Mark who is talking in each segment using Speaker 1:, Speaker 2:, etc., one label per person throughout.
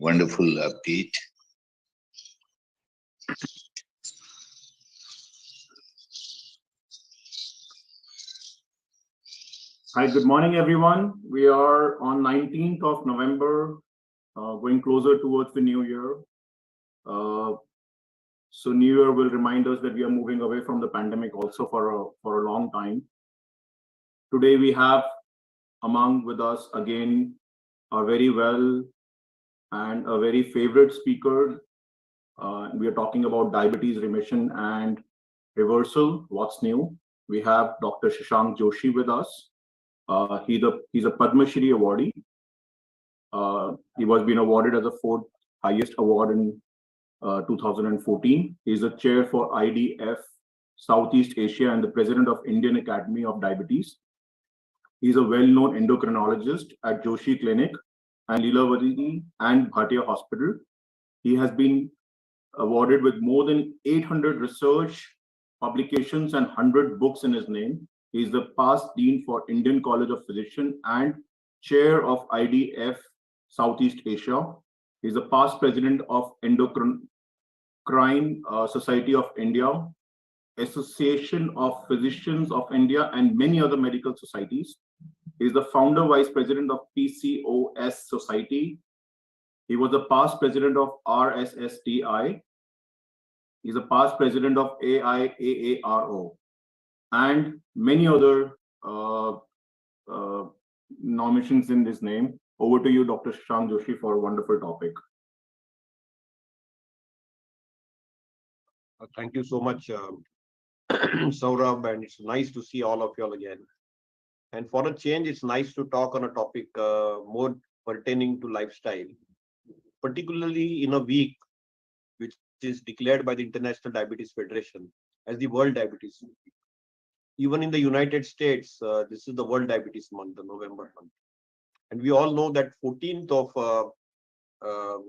Speaker 1: wonderful update.
Speaker 2: Hi, good morning, everyone. We are on 19th of November, going closer towards the new year. So New Year will remind us that we are moving away from the pandemic also for a long time. Today we have among with us again a very well and a very favorite speaker. We are talking about diabetes remission and reversal. What's new? We have Dr. Shashank Joshi with us. He's a Padma Shri awardee. He was being awarded as the fourth highest award in 2014. He's the chair for IDF Southeast Asia and the president of Indian Academy of Diabetes. He's a well-known endocrinologist at Joshi Clinic and Lilavati and Bhatia Hospital. He has been awarded with more than 800 research publications and 100 books in his name. He is the past dean for Indian College of Physicians and chair of IDF Southeast Asia. He is the past president of Endocrine Society of India, Association of Physicians of India, and many other medical societies. He is the founder vice president of PCOS Society. He was the past president of RSSTI. He's a past president of AIAARO and many other nominations in this name. Over to you, Dr. Shashank Joshi, for a wonderful topic.
Speaker 3: Thank you so much, Saurabh, and it's nice to see all of you all again. And for a change, it's nice to talk on a topic more pertaining to lifestyle, particularly in a week which is declared by the International Diabetes Federation as the World Diabetes Week. Even in the United States, this is the World Diabetes Month, the November month. And we all know that 14th of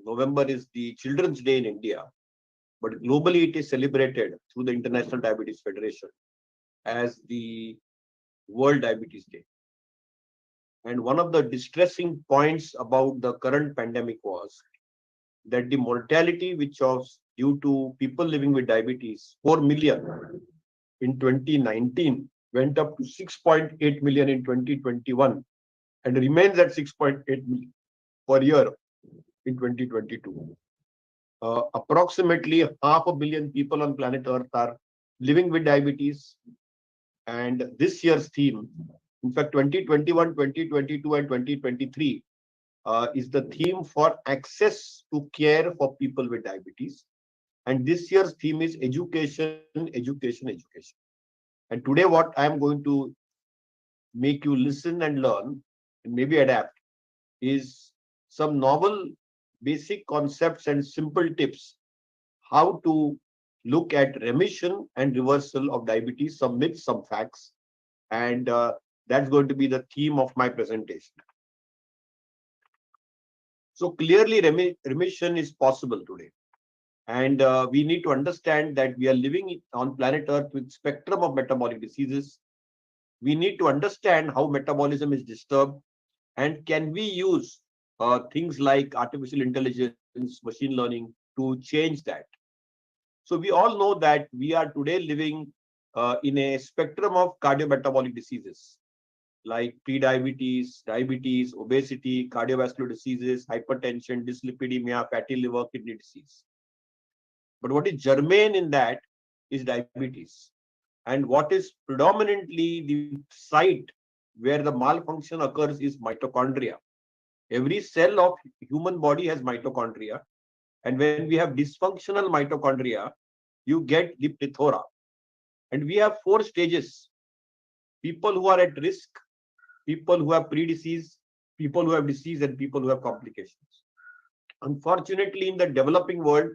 Speaker 3: November is the Children's Day in India. But globally, it is celebrated through the International Diabetes Federation as the World Diabetes Day. And one of the distressing points about the current pandemic was that the mortality which was due to people living with diabetes, 4 million in 2019, went up to 6.8 million in 2021 and remains at 6.8 million per year in 2022. Approximately 500 million people on planet Earth are living with diabetes. And this year's theme, in fact, 2021, 2022, and 2023 is the theme for access to care for people with diabetes. And this year's theme is education, education, education. And today, what I am going to make you listen and learn and maybe adapt is some novel basic concepts and simple tips how to look at remission and reversal of diabetes, some myths, some facts, and that's going to be the theme of my presentation. So clearly remission is possible today, and we need to understand that we are living on planet Earth with spectrum of metabolic diseases. We need to understand how metabolism is disturbed, and can we use things like artificial intelligence, machine learning to change that. So we all know that we are today living in a spectrum of cardiometabolic diseases like prediabetes, diabetes, obesity, cardiovascular diseases, hypertension, dyslipidemia, fatty liver, kidney disease. But what is germane in that is diabetes. And what is predominantly the site where the malfunction occurs is mitochondria. Every cell of human body has mitochondria. And when we have dysfunctional mitochondria, you get the plethora. And we have 4 stages. People who are at risk, people who have pre-disease, people who have disease, and people who have complications. Unfortunately, in the developing world,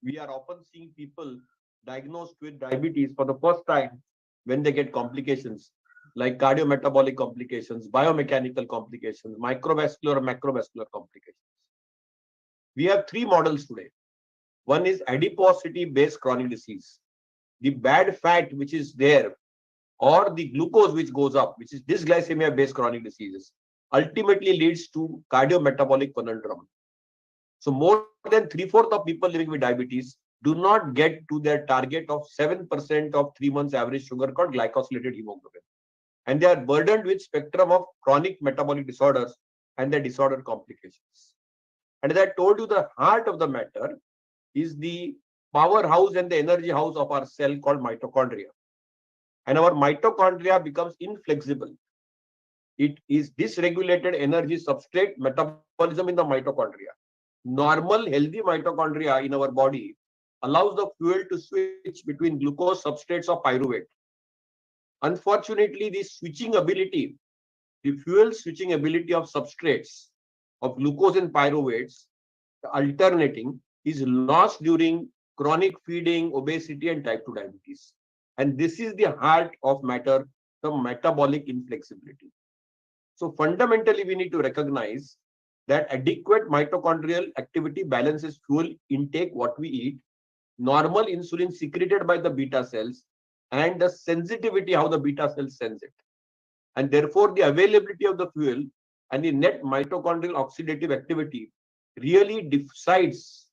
Speaker 3: we are often seeing people diagnosed with diabetes for the first time when they get complications like cardiometabolic complications, biomechanical complications, microvascular or macrovascular complications. We have 3 models today. One is adiposity-based chronic disease. The bad fat which is there, or the glucose which goes up, which is dysglycemia-based chronic diseases, ultimately leads to cardiometabolic conundrum. So more than 3/4 of people living with diabetes do not get to their target of 7% of 3 months average sugar called glycosylated hemoglobin. And they are burdened with spectrum of chronic metabolic disorders and their disorder complications. And as I told you, the heart of the matter is the powerhouse and the energy house of our cell called mitochondria. And our mitochondria becomes inflexible. It is dysregulated energy substrate metabolism in the mitochondria. Normal healthy mitochondria in our body allows the fuel to switch between glucose substrates of pyruvate. Unfortunately, this switching ability, the fuel switching ability of substrates of glucose and pyruvates, alternating, is lost during chronic feeding, obesity, and type 2 diabetes. And this is the heart of matter, the metabolic inflexibility. So fundamentally, we need to recognize that adequate mitochondrial activity balances fuel intake, what we eat, normal insulin secreted by the beta cells, and the sensitivity, how the beta cells sense it. And therefore, the availability of the fuel and the net mitochondrial oxidative activity really decides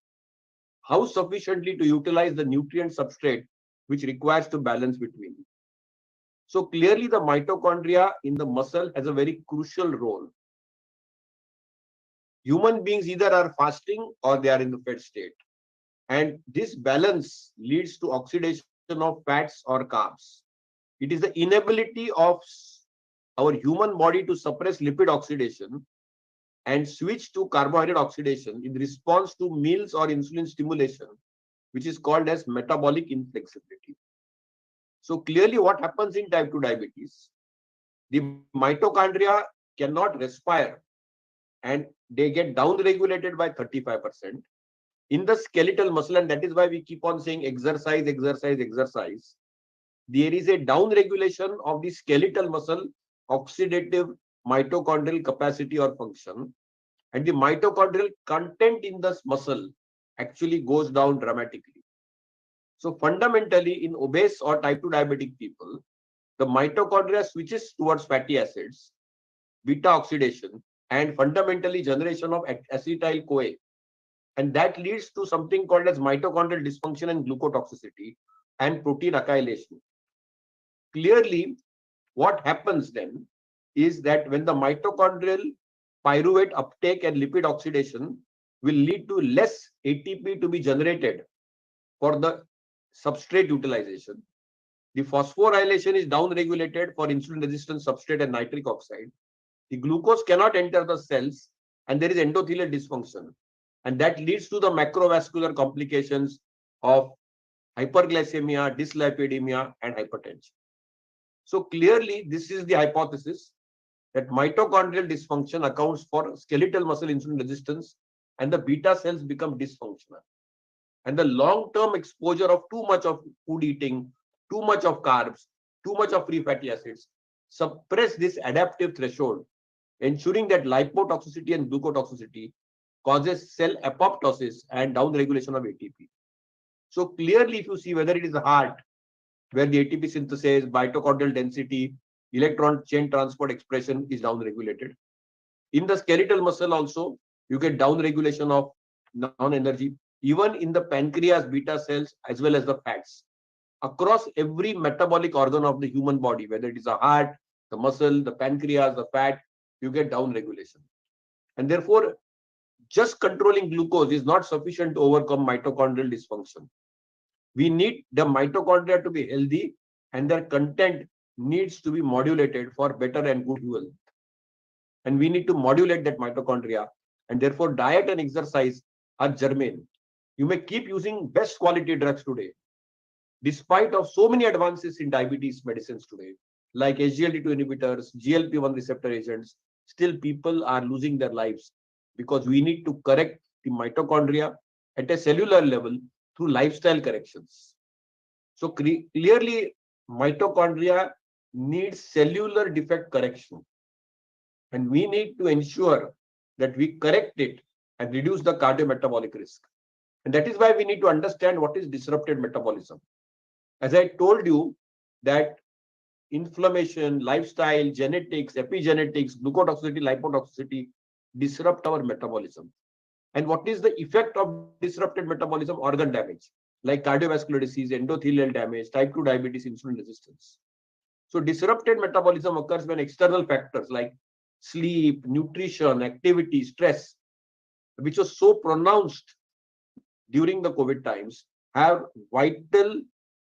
Speaker 3: how sufficiently to utilize the nutrient substrate which requires to balance between. So clearly the mitochondria in the muscle has a very crucial role. Human beings either are fasting or they are in the fed state. And this balance leads to oxidation of fats or carbs. It is the inability of our human body to suppress lipid oxidation and switch to carbohydrate oxidation in response to meals or insulin stimulation, which is called as metabolic inflexibility. So clearly what happens in type 2 diabetes, the mitochondria cannot respire and they get down-regulated by 35% in the skeletal muscle. And that is why we keep on saying exercise, exercise, exercise. There is a down-regulation of the skeletal muscle oxidative mitochondrial capacity or function. And the mitochondrial content in the muscle actually goes down dramatically. So fundamentally in obese or type 2 diabetic people, the mitochondria switches towards fatty acids, beta oxidation, and fundamentally generation of acetyl-CoA. And that leads to something called as mitochondrial dysfunction and glucotoxicity and protein acylation. Clearly, what happens then is that when the mitochondrial pyruvate uptake and lipid oxidation will lead to less ATP to be generated for the substrate utilization. The phosphorylation is down-regulated for insulin-resistant substrate and nitric oxide. The glucose cannot enter the cells and there is endothelial dysfunction. And that leads to the macrovascular complications of hyperglycemia, dyslipidemia, and hypertension. So clearly, this is the hypothesis that mitochondrial dysfunction accounts for skeletal muscle insulin resistance and the beta cells become dysfunctional. And the long-term exposure of too much of food eating, too much of carbs, too much of free fatty acids suppress this adaptive threshold, ensuring that lipotoxicity and glucotoxicity causes cell apoptosis and down-regulation of ATP. So clearly, if you see whether it is the heart, where the ATP synthesis, mitochondrial density, electron chain transport expression is down-regulated. In the skeletal muscle also, you get down-regulation of non-energy, even in the pancreas, beta cells, as well as the fats. Across every metabolic organ of the human body, whether it is the heart, the muscle, the pancreas, the fat, you get down-regulation. And therefore, just controlling glucose is not sufficient to overcome mitochondrial dysfunction. We need the mitochondria to be healthy and their content needs to be modulated for better and good health. And we need to modulate that mitochondria, and therefore diet and exercise are germane. You may keep using best quality drugs today, despite of so many advances in diabetes medicines today, like SGLT2 inhibitors, GLP-1 receptor agents, still people are losing their lives because we need to correct the mitochondria at a cellular level through lifestyle corrections. So clearly, mitochondria needs cellular defect correction. And we need to ensure that we correct it and reduce the cardiometabolic risk. And that is why we need to understand what is disrupted metabolism. As I told you that inflammation, lifestyle, genetics, epigenetics, glucotoxicity, lipotoxicity disrupt our metabolism. And what is the effect of disrupted metabolism? Organ damage, like cardiovascular disease, endothelial damage, type 2 diabetes, insulin resistance. So disrupted metabolism occurs when external factors like sleep, nutrition, activity, stress, which was so pronounced during the COVID times, have vital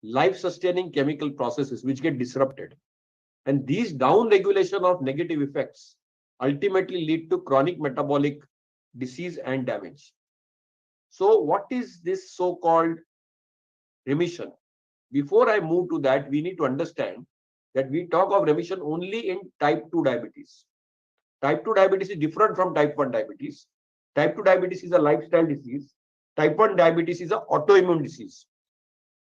Speaker 3: life-sustaining chemical processes which get disrupted. And these down regulation of negative effects ultimately lead to chronic metabolic disease and damage. So what is this so-called remission? Before I move to that, we need to understand that we talk of remission only in type 2 diabetes. Type 2 diabetes is different from type 1 diabetes. Type 2 diabetes is a lifestyle disease. Type 1 diabetes is an autoimmune disease.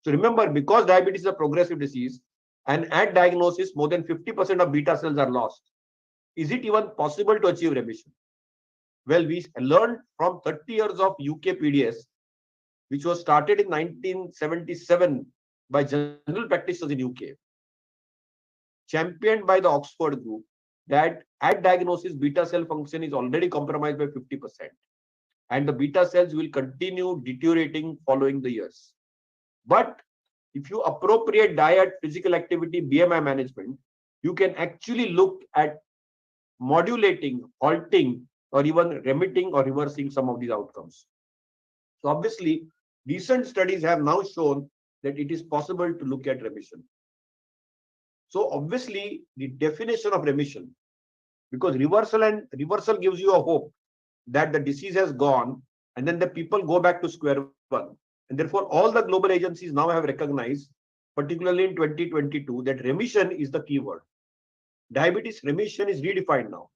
Speaker 3: So remember, because diabetes is a progressive disease, and at diagnosis, more than 50% of beta cells are lost. Is it even possible to achieve remission? Well, we learned from 30 years of UK PDS, which was started in 1977 by general practitioners in UK, championed by the Oxford group, that at diagnosis, beta cell function is already compromised by 50%. And the beta cells will continue deteriorating following the years. But if you appropriate diet, physical activity, BMI management, you can actually look at modulating, halting, or even remitting or reversing some of these outcomes. So obviously, recent studies have now shown that it is possible to look at remission. So obviously, the definition of remission, because reversal gives you a hope that the disease has gone and then the people go back to square one. And therefore, all the global agencies now have recognized, particularly in 2022, that remission is the key word. Diabetes remission is redefined now,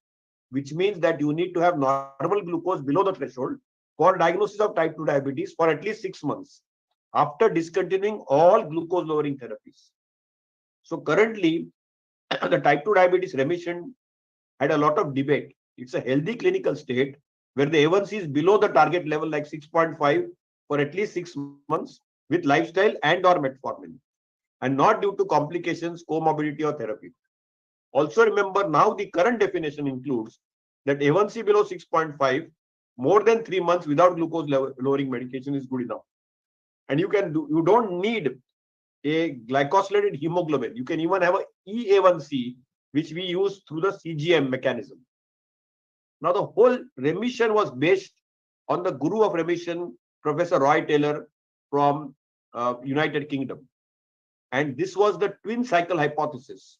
Speaker 3: which means that you need to have normal glucose below the threshold for diagnosis of type 2 diabetes for at least 6 months after discontinuing all glucose lowering therapies. So currently, the type 2 diabetes remission had a lot of debate. It's a healthy clinical state where the A1C is below the target level, like 6.5 for at least 6 months with lifestyle and or metformin, and not due to complications, comorbidity or therapy. Also remember, now the current definition includes that A1C below 6.5, more than 3 months without glucose lowering medication is good enough. And you don't need a glycosylated hemoglobin. You can even have a EA1C, which we use through the CGM mechanism. Now, the whole remission was based on the guru of remission, Professor Roy Taylor from United Kingdom. And this was the twin cycle hypothesis.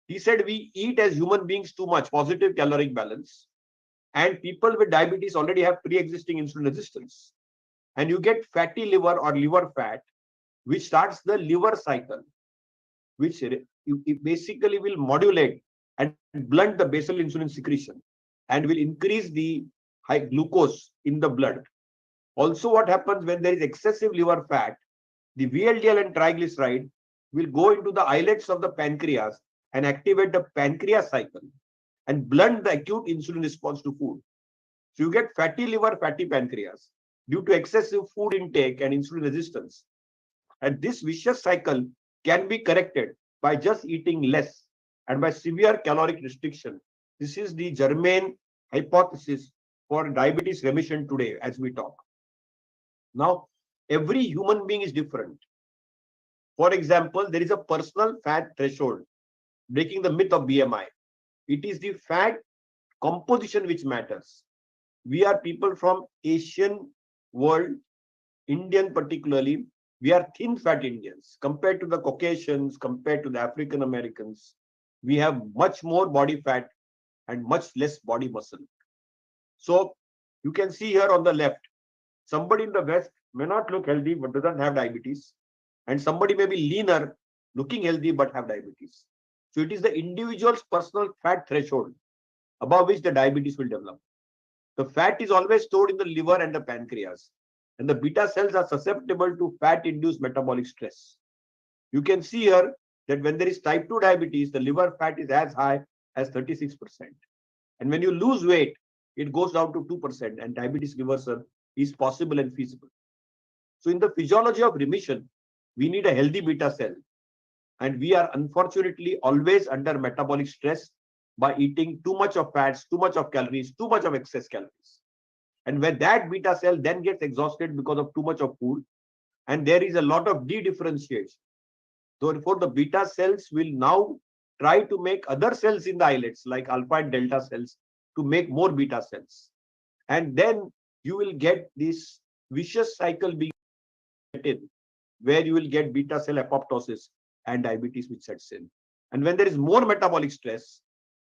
Speaker 3: He said we eat as human beings too much, positive caloric balance, and people with diabetes already have pre-existing insulin resistance. And you get fatty liver or liver fat, which starts the liver cycle, which it basically will modulate and blunt the basal insulin secretion and will increase the high glucose in the blood. Also, what happens when there is excessive liver fat, the VLDL and triglyceride will go into the islets of the pancreas and activate the pancreas cycle and blunt the acute insulin response to food. So you get fatty liver, fatty pancreas due to excessive food intake and insulin resistance. And this vicious cycle can be corrected by just eating less and by severe caloric restriction. This is the germane hypothesis for diabetes remission today as we talk. Now, every human being is different. For example, there is a personal fat threshold, breaking the myth of BMI. It is the fat composition which matters. We are people from Asian world, Indian particularly. We are thin fat Indians compared to the Caucasians, compared to the African Americans. We have much more body fat and much less body muscle. So you can see here on the left, somebody in the West may not look healthy but doesn't have diabetes, and somebody may be leaner, looking healthy but have diabetes. So it is the individual's personal fat threshold above which the diabetes will develop. The fat is always stored in the liver and the pancreas, and the beta cells are susceptible to fat-induced metabolic stress. You can see here that when there is type 2 diabetes, the liver fat is as high as 36%. And when you lose weight, it goes down to 2%, and diabetes reversal is possible and feasible. So in the physiology of remission, we need a healthy beta cell. And we are unfortunately always under metabolic stress by eating too much of fats, too much of calories, too much of excess calories. And when that beta cell then gets exhausted because of too much of food, and there is a lot of de-differentiation. Therefore, the beta cells will now try to make other cells in the islets, like alpha and delta cells, to make more beta cells. And then you will get this vicious cycle being in, where you will get beta cell apoptosis and diabetes which sets in. And when there is more metabolic stress,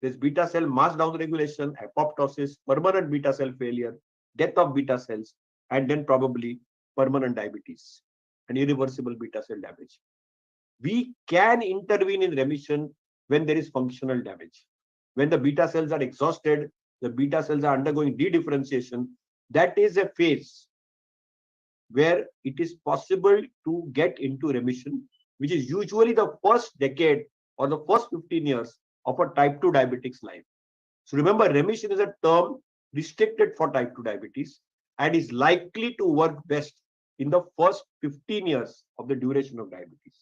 Speaker 3: there's beta cell mass downregulation, apoptosis, permanent beta cell failure, death of beta cells, and then probably permanent diabetes and irreversible beta cell damage. We can intervene in remission when there is functional damage. When the beta cells are exhausted, the beta cells are undergoing de-differentiation. That is a phase where it is possible to get into remission, which is usually the first decade or the first 15 years of a type 2 diabetic's life. So remember, remission is a term restricted for type 2 diabetes and is likely to work best in the first 15 years of the duration of diabetes.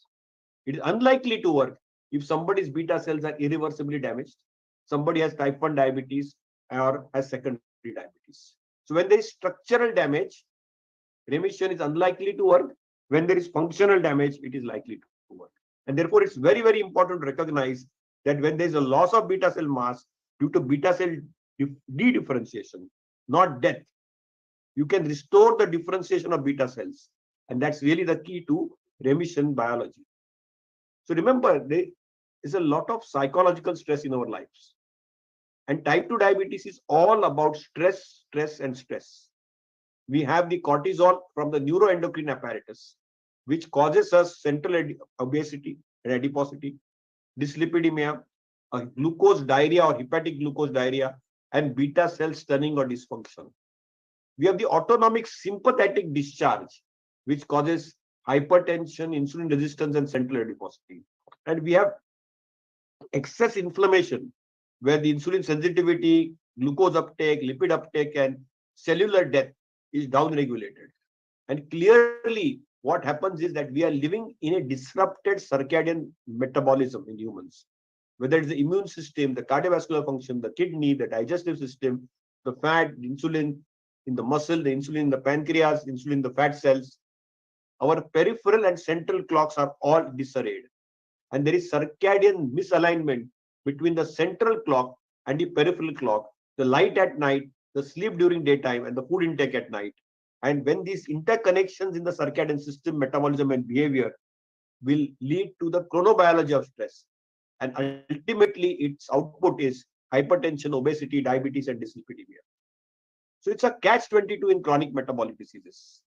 Speaker 3: It is unlikely to work if somebody's beta cells are irreversibly damaged, somebody has type 1 diabetes or has secondary diabetes. So when there is structural damage, remission is unlikely to work. When there is functional damage, it is likely to work. And therefore, it's very, very important to recognize that when there is a loss of beta cell mass due to beta cell de-differentiation, not death, you can restore the differentiation of beta cells. And that's really the key to remission biology. So remember, there is a lot of psychological stress in our lives. And type 2 diabetes is all about stress, stress, and stress. We have the cortisol from the neuroendocrine apparatus, which causes us central obesity and adiposity, dyslipidemia, a glucose diarrhea or hepatic glucose diarrhea, and beta cell stunning or dysfunction. We have the autonomic sympathetic discharge, which causes hypertension, insulin resistance, and central adiposity. And we have excess inflammation, where the insulin sensitivity, glucose uptake, lipid uptake, and cellular death is downregulated. And clearly, what happens is that we are living in a disrupted circadian metabolism in humans. Whether it's the immune system, the cardiovascular function, the kidney, the digestive system, the fat, the insulin in the muscle, the insulin in the pancreas, insulin in the fat cells, our peripheral and central clocks are all disarrayed. And there is circadian misalignment between the central clock and the peripheral clock, the light at night, the sleep during daytime, and the food intake at night. And when these interconnections in the circadian system, metabolism, and behavior will lead to the chronobiology of stress. And ultimately, its output is hypertension, obesity, diabetes, and dyslipidemia. So it's a catch-22 in chronic metabolic diseases.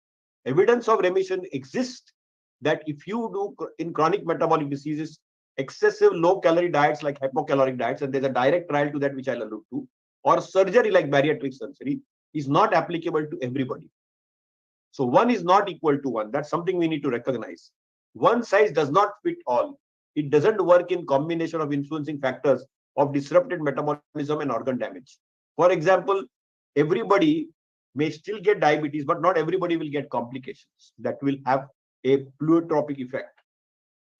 Speaker 3: Evidence of remission exists that if you do in chronic metabolic diseases, excessive low-calorie diets like hypocaloric diets, and there's a direct trial to that which I'll allude to, or surgery like bariatric surgery, is not applicable to everybody. So one is not equal to one. That's something we need to recognize. One size does not fit all. It doesn't work in combination of influencing factors of disrupted metabolism and organ damage. For example, everybody may still get diabetes, but not everybody will get complications that will have a pleiotropic effect.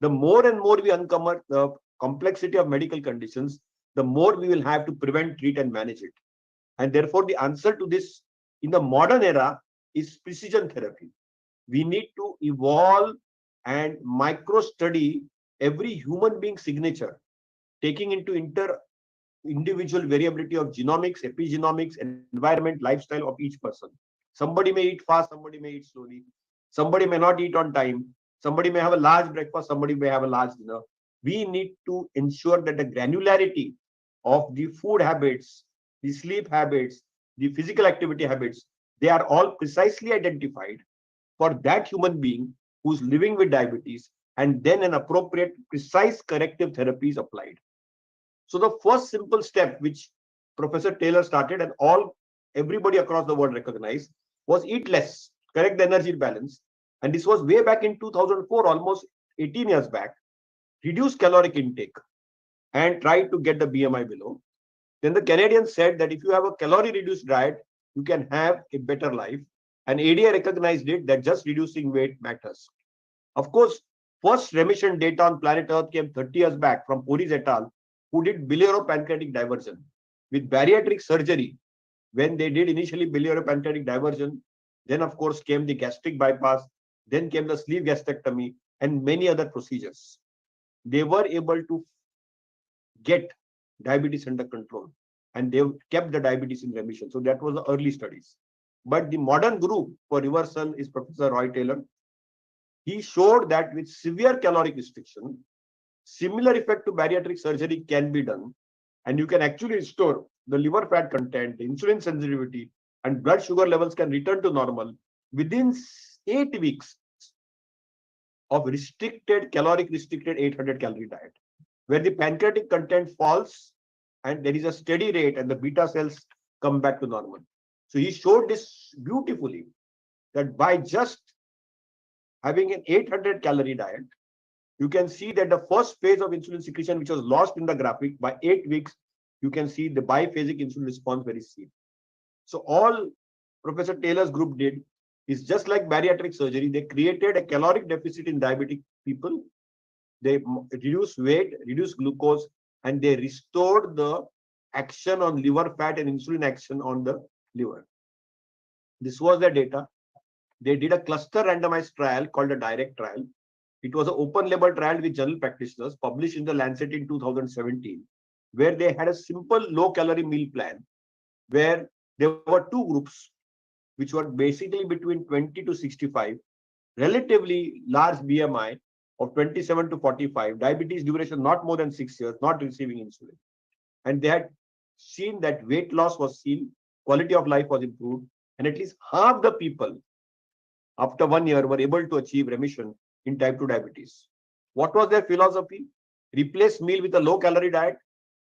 Speaker 3: The more and more we uncover the complexity of medical conditions, the more we will have to prevent, treat, and manage it. And therefore, the answer to this in the modern era is precision therapy. We need to evolve and micro study every human being signature, taking into individual variability of genomics, epigenomics, environment, lifestyle of each person. Somebody may eat fast, somebody may eat slowly, somebody may not eat on time, somebody may have a large breakfast, somebody may have a large dinner. We need to ensure that the granularity of the food habits, the sleep habits, the physical activity habits, they are all precisely identified for that human being who's living with diabetes, and then an appropriate, precise corrective therapy is applied. So the first simple step, which Professor Taylor started and everybody across the world recognized, was eat less, correct the energy balance. And this was way back in 2004, almost 18 years back. Reduce caloric intake and try to get the BMI below. Then the Canadians said that if you have a calorie reduced diet, you can have a better life. And ADA recognized it that just reducing weight matters. Of course, first remission data on planet Earth came 30 years back from Poris et al., who did biliary pancreatic diversion with bariatric surgery. When they did initially biliary diversion, then of course came the gastric bypass, then came the sleeve gastrectomy and many other procedures. They were able to get diabetes under control and they kept the diabetes in remission. So that was the early studies. But the modern group for reversal is Professor Roy Taylor. He showed that with severe caloric restriction, similar effect to bariatric surgery can be done, and you can actually restore the liver fat content, the insulin sensitivity, and blood sugar levels can return to normal within 8 weeks of restricted, caloric restricted 800 calorie diet, where the pancreatic content falls and there is a steady rate and the beta cells come back to normal. So he showed this beautifully that by just having an 800 calorie diet, you can see that the first phase of insulin secretion, which was lost in the graphic, by 8 weeks, you can see the biphasic insulin response very seen. So all Professor Taylor's group did is just like bariatric surgery. They created a caloric deficit in diabetic people. They reduced weight, reduced glucose, and they restored the action on liver fat and insulin action on the liver. This was the data. They did a cluster randomized trial called a direct trial. It was an open label trial with general practitioners published in the Lancet in 2017, where they had a simple low calorie meal plan, where there were two groups, which were basically between 20 to 65, relatively large BMI of 27 to 45, diabetes duration not more than 6 years, not receiving insulin. And they had seen that weight loss was seen, quality of life was improved, and at least half the people after 1 year were able to achieve remission in type 2 diabetes. What was their philosophy? Replace meal with a low calorie diet,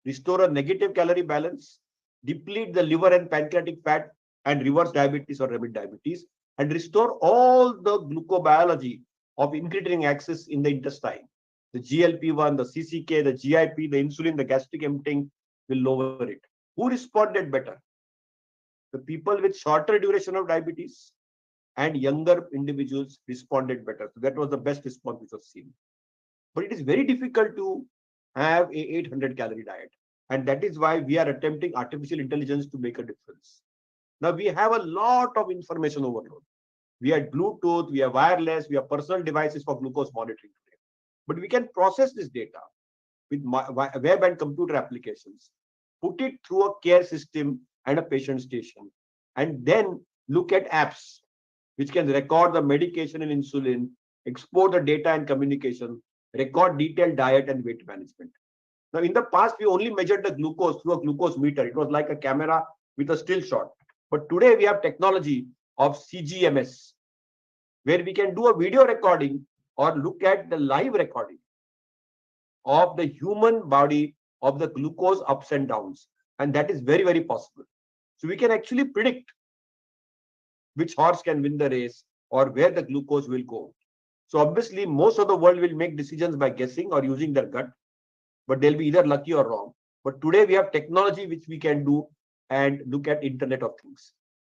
Speaker 3: restore a negative calorie balance, deplete the liver and pancreatic fat, and reverse diabetes or remit diabetes, and restore all the glucobiology of incretin axis in the intestine. The GLP-1, the CCK, the GIP, the insulin, the gastric emptying will lower it. Who responded better? The people with shorter duration of diabetes and younger individuals responded better. So that was the best response which was seen. But it is very difficult to have a 800 calorie diet. And that is why we are attempting artificial intelligence to make a difference. Now we have a lot of information overload. We have Bluetooth, we have wireless, we have personal devices for glucose monitoring today. But we can process this data with web and computer applications, put it through a care system and a patient station, and then look at apps which can record the medication and insulin, export the data and communication, record detailed diet and weight management. Now, in the past, we only measured the glucose through a glucose meter. It was like a camera with a still shot. But today, we have technology of CGMS, where we can do a video recording or look at the live recording of the human body of the glucose ups and downs. And that is very, very possible. So we can actually predict which horse can win the race or where the glucose will go. So obviously, most of the world will make decisions by guessing or using their gut, but they'll be either lucky or wrong. But today we have technology which we can do and look at Internet of Things.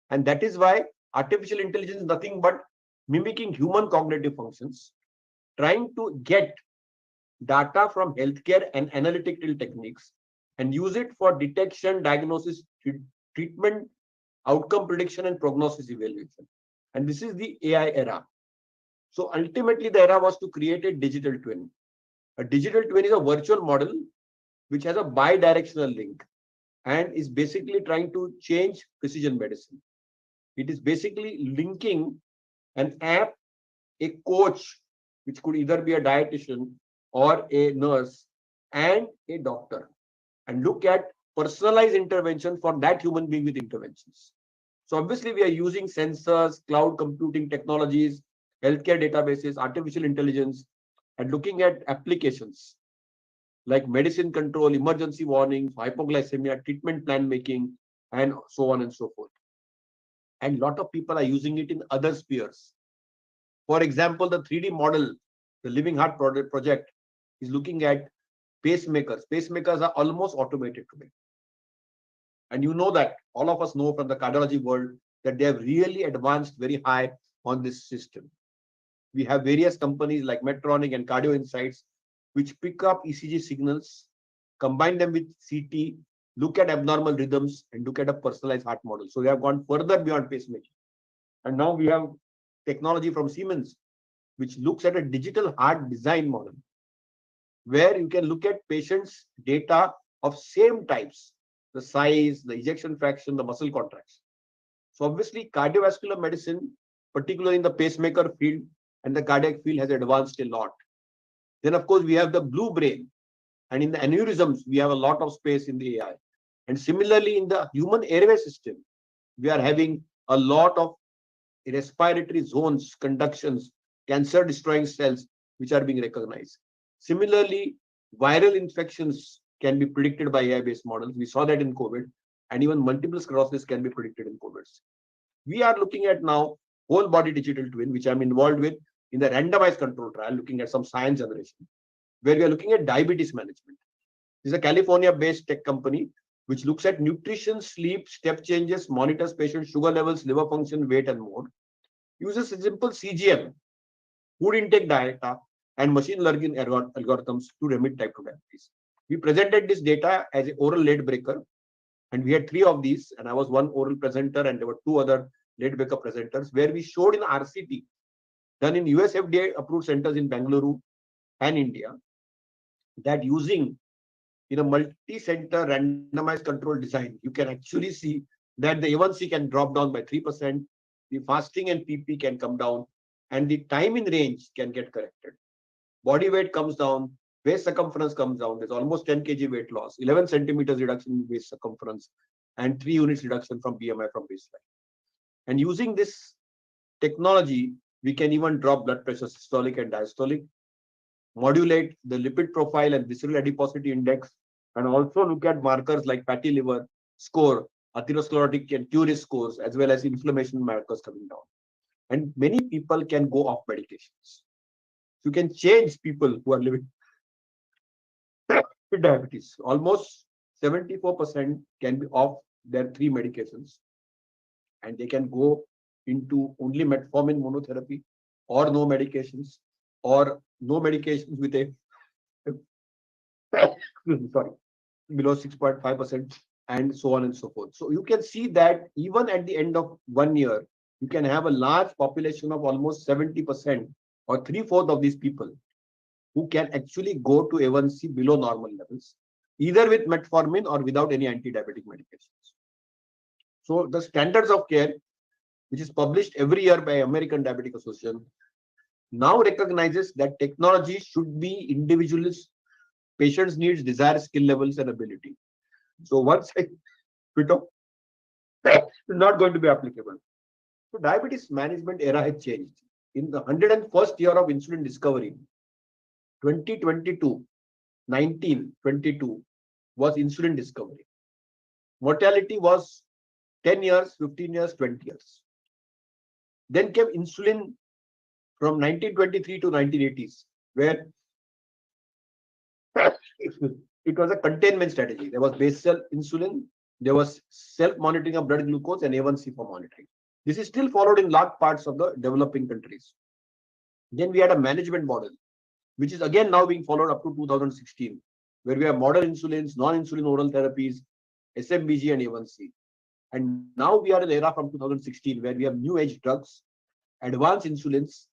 Speaker 3: And that is why artificial intelligence is nothing but mimicking human cognitive functions, trying to get data from healthcare and analytical techniques and use it for detection, diagnosis, treatment, outcome prediction, and prognosis evaluation. And this is the AI era. So ultimately, the era was to create a digital twin. A digital twin is a virtual model which has a bi-directional link and is basically trying to change precision medicine. It is basically linking an app, a coach, which could either be a dietitian or a nurse, and a doctor, and look at personalized intervention for that human being with interventions. So obviously, we are using sensors, cloud computing technologies, healthcare databases, artificial intelligence, and looking at applications like medicine control, emergency warnings, hypoglycemia, treatment plan making, and so on and so forth. And a lot of people are using it in other spheres. For example, the 3D model, the Living Heart project, is looking at pacemakers. Pacemakers are almost automated today. And you know that, all of us know from the cardiology world, that they have really advanced very high on this system. We have various companies like Medtronic and Cardio Insights, which pick up ECG signals, combine them with CT, look at abnormal rhythms, and look at a personalized heart model. So they have gone further beyond pacemaking. And now we have technology from Siemens, which looks at a digital heart design model, where you can look at patients' data of same types, the size, the ejection fraction, the muscle contraction. So obviously, cardiovascular medicine, particularly in the pacemaker field and the cardiac field, has advanced a lot. Then, of course, we have the blue brain. And in the aneurysms, we have a lot of space in the AI. And similarly, in the human airway system, we are having a lot of respiratory zones, conductions, cancer-destroying cells, which are being recognized. Similarly, viral infections can be predicted by AI-based models. We saw that in COVID, and even multiple sclerosis can be predicted in COVID. We are looking at now whole body digital twin, which I'm involved with in the randomized control trial, looking at some science generation, where we are looking at diabetes management. This is a California-based tech company which looks at nutrition, sleep, step changes, monitors patient sugar levels, liver function, weight, and more. Uses a simple CGM, food intake data, and machine learning algorithms to remit type 2 diabetes. We presented this data as an oral late breaker, and we had 3 of these, and I was one oral presenter, and there were 2 other late breaker presenters, where we showed in RCT, done in US FDA approved centers in Bangalore and India, that using in a multi-center randomized control design, you can actually see that the A1C can drop down by 3%, the fasting and PP can come down, and the time in range can get corrected. Body weight comes down, waist circumference comes down. There's almost 10 kg weight loss, 11 centimeters reduction in waist circumference, and 3 units reduction from BMI from baseline. And using this technology, we can even drop blood pressure, systolic and diastolic, modulate the lipid profile and visceral adiposity index, and also look at markers like fatty liver score, atherosclerotic and Curie scores, as well as inflammation markers coming down. And many people can go off medications. You can change people who are living with diabetes. Almost 74% can be off their 3 medications, and they can go into only metformin monotherapy, or no medications, or no medications with a sorry, below 6.5%, and so on and so forth. So you can see that even at the end of 1 year, you can have a large population of almost 70% or 3/4 of these people who can actually go to A1C below normal levels, either with metformin or without any anti-diabetic medications. So the standards of care, which is published every year by American Diabetic Association, now recognizes that technology should be individualist, patient's needs, desire, skill levels, and ability. So once I quit off, it's not going to be applicable. So diabetes management era has changed. In the 101st year of insulin discovery, 2022, 1922 was insulin discovery. Mortality was 10 years, 15 years, 20 years. Then came insulin from 1923 to 1980s, where it was a containment strategy. There was basal insulin, there was self-monitoring of blood glucose, and A1C for monitoring. This is still followed in large parts of the developing countries. Then we had a management model, which is again now being followed up to 2016, where we have modern insulins, non-insulin oral therapies, SMBG, and A1C. And now we are in an era from 2016 where we have new age drugs, advanced insulins,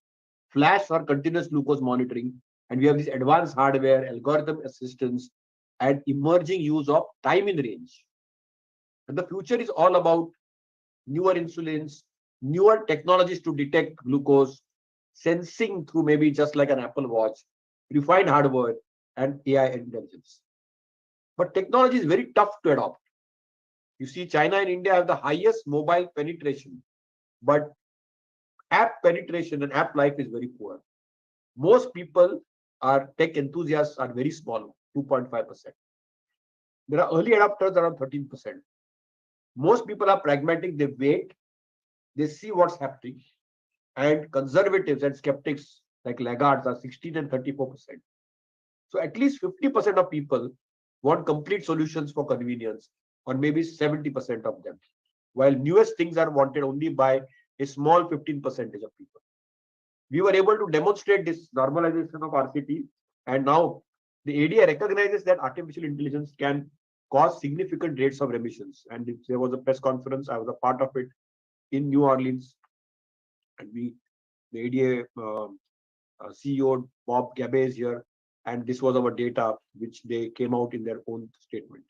Speaker 3: flash or continuous glucose monitoring, and we have this advanced hardware, algorithm assistance, and emerging use of time in range. And the future is all about newer insulins, newer technologies to detect glucose, sensing through maybe just like an Apple Watch, refined hardware, and AI intelligence. But technology is very tough to adopt. You see, China and India have the highest mobile penetration, but app penetration and app life is very poor. Most people are tech enthusiasts are very small, 2.5%. There are early adopters around 13%. Most people are pragmatic, they wait, they see what's happening. And conservatives and skeptics like laggards are 16 and 34%. So at least 50% of people want complete solutions for convenience, or maybe 70% of them, while newest things are wanted only by a small 15% of people. We were able to demonstrate this normalization of RCT, and now the ADA recognizes that artificial intelligence can caused significant rates of remissions. And there was a press conference, I was a part of it in New Orleans, and we made CEO Bob Gabe is here, and this was our data which they came out in their own statement.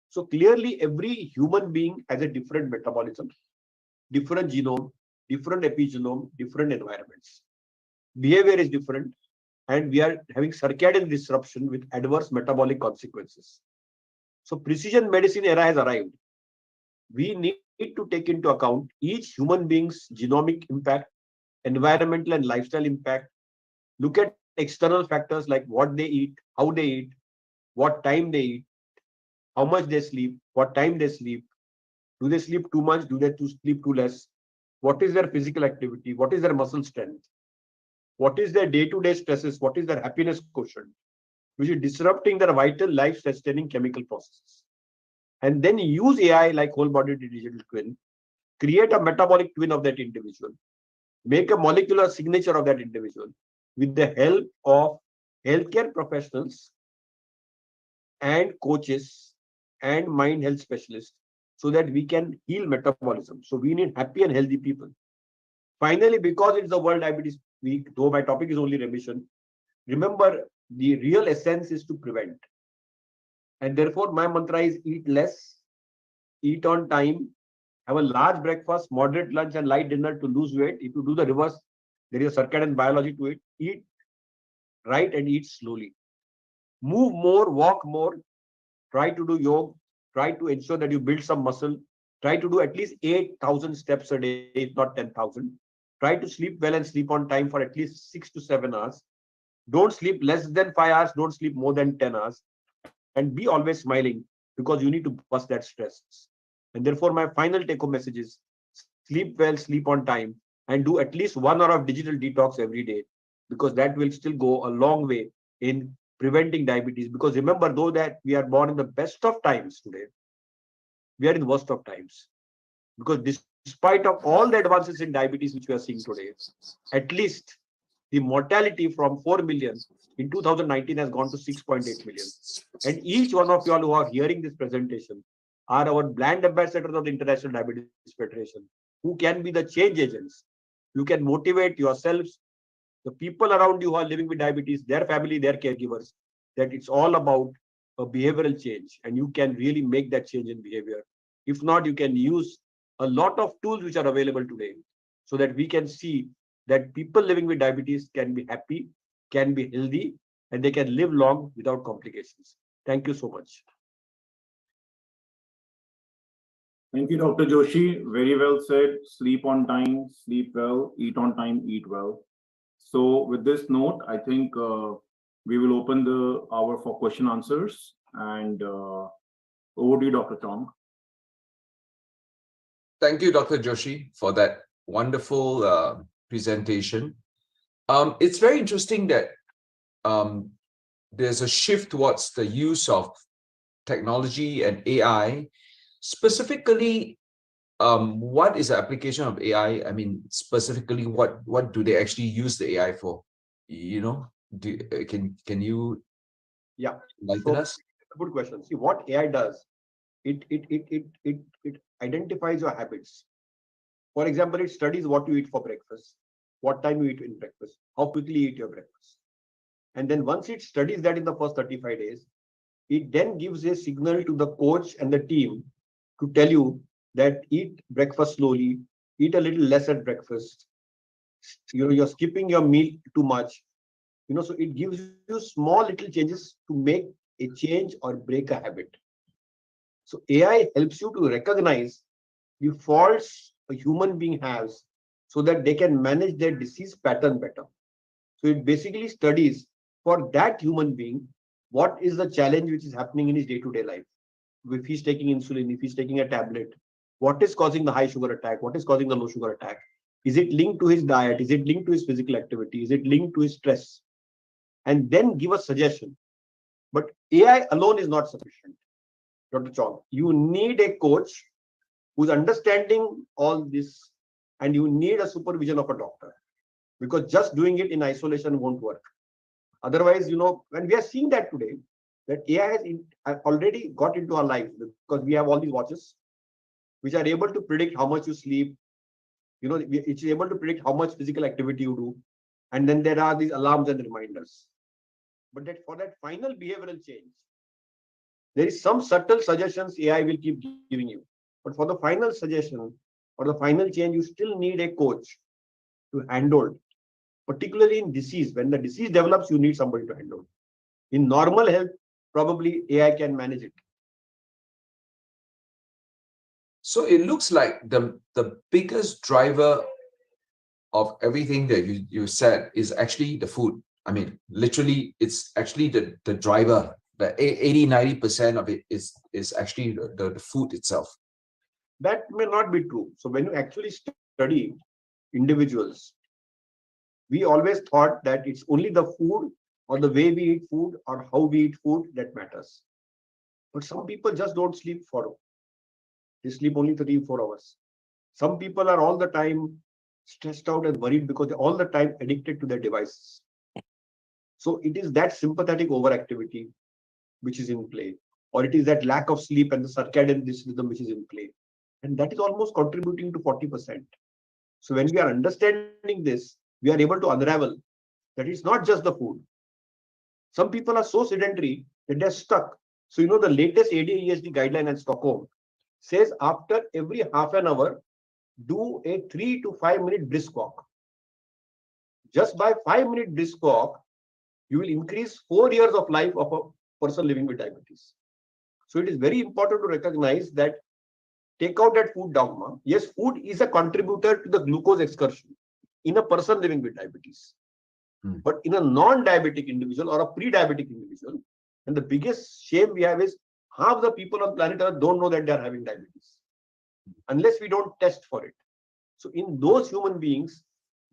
Speaker 3: So clearly, every human being has a different metabolism, different genome, different epigenome, different environments. Behavior is different, and we are having circadian disruption with adverse metabolic consequences. So precision medicine era has arrived. We need to take into account each human being's genomic impact, environmental and lifestyle impact. Look at external factors like what they eat, how they eat, what time they eat, how much they sleep, what time they sleep. Do they sleep too much? Do they sleep too less? What is their physical activity? What is their muscle strength? What is their day-to-day stresses? What is their happiness quotient? Which is disrupting their vital life-sustaining chemical processes. And then use AI like whole-body digital twin, create a metabolic twin of that individual, make a molecular signature of that individual with the help of healthcare professionals and coaches and mind health specialists so that we can heal metabolism. So we need happy and healthy people. Finally, because it's the World Diabetes Week, though my topic is only remission, remember the real essence is to prevent. And therefore, my mantra is eat less, eat on time, have a large breakfast, moderate lunch, and light dinner to lose weight. If you do the reverse, there is a circadian biology to it. Eat right and eat slowly. Move more, walk more, try to do yoga, try to ensure that you build some muscle, try to do at least 8,000 steps a day, if not 10,000. Try to sleep well and sleep on time for at least 6 to 7 hours. Don't sleep less than 5 hours, don't sleep more than 10 hours. And be always smiling because you need to bust that stress. And therefore, my final take-home message is sleep well, sleep on time, and do at least 1 hour of digital detox every day, because that will still go a long way in preventing diabetes. Because remember, though that we are born in the best of times today, we are in the worst of times. Because despite of all the advances in diabetes which we are seeing today, at least the mortality from 4 million in 2019 has gone to 6.8 million. And each one of you all who are hearing this presentation are our brand ambassadors of the International Diabetes Federation, who can be the change agents. You can motivate yourselves, the people around you who are living with diabetes, their family, their caregivers, that it's all about a behavioral change, and you can really make that change in behavior. If not, you can use a lot of tools which are available today so that we can see that people living with diabetes can be happy, can be healthy, and they can live long without complications. Thank you so much.
Speaker 2: Thank you, Dr. Joshi. Very well said. Sleep on time, sleep well, eat on time, eat well. So with this note, I think we will open the hour for question answers. And over to you, Dr. Chong.
Speaker 1: Thank you, Dr. Joshi, for that wonderful presentation. It's very interesting that there's a shift towards the use of technology and AI. Specifically, what is the application of AI? I mean, specifically, what do they actually use the AI for? You know, can you enlighten us?
Speaker 3: Good question. See, what AI does, it identifies your habits. For example, it studies what you eat for breakfast, what time you eat in breakfast, how quickly you eat your breakfast. And then once it studies that in the first 35 days, it then gives a signal to the coach and the team to tell you that eat breakfast slowly, eat a little less at breakfast. You're skipping your meal too much. So it gives you small little changes to make a change or break a habit. So AI helps you to recognize the faults a human being has so that they can manage their disease pattern better. So it basically studies for that human being what is the challenge which is happening in his day-to-day life. If he's taking insulin, if he's taking a tablet, what is causing the high sugar attack? What is causing the low sugar attack? Is it linked to his diet? Is it linked to his physical activity? Is it linked to his stress? And then give a suggestion. But AI alone is not sufficient, Dr. Chong. You need a coach who's understanding all this, and you need a supervision of a doctor, because just doing it in isolation won't work. Otherwise, when we are seeing that today, that AI has already got into our lives because we have all these watches which are able to predict how much you sleep. It's able to predict how much physical activity you do. And then there are these alarms and reminders. But that for that final behavioral change, there is some subtle suggestions AI will keep giving you. But for the final suggestion or the final change, you still need a coach to handle, particularly in disease. When the disease develops, you need somebody to handle. In normal health, probably AI can manage it.
Speaker 1: So it looks like the biggest driver of everything that you said is actually the food. I mean, literally, it's actually the driver. The 80-90% of it is actually the food itself.
Speaker 3: That may not be true. So when you actually study individuals, we always thought that it's only the food or the way we eat food or how we eat food that matters. But some people just don't sleep for. They sleep only 3-4 hours. Some people are all the time stressed out and worried because they're all the time addicted to their devices. So it is that sympathetic overactivity which is in play, or it is that lack of sleep and the circadian rhythm which is in play. And that is almost contributing to 40%. So when we are understanding this, we are able to unravel that it's not just the food. Some people are so sedentary that they're stuck. So, the latest ADHD guideline in Stockholm says after every half an hour, do a 3 to 5 minute brisk walk. Just by 5-minute brisk walk, you will increase 4 years of life of a person living with diabetes. So it is very important to recognize that take out that food dogma. Yes, food is a contributor to the glucose excursion in a person living with diabetes. But in a non-diabetic individual or a pre-diabetic individual, and the biggest shame we have is half the people on planet Earth don't know that they are having diabetes unless we don't test for it. So in those human beings,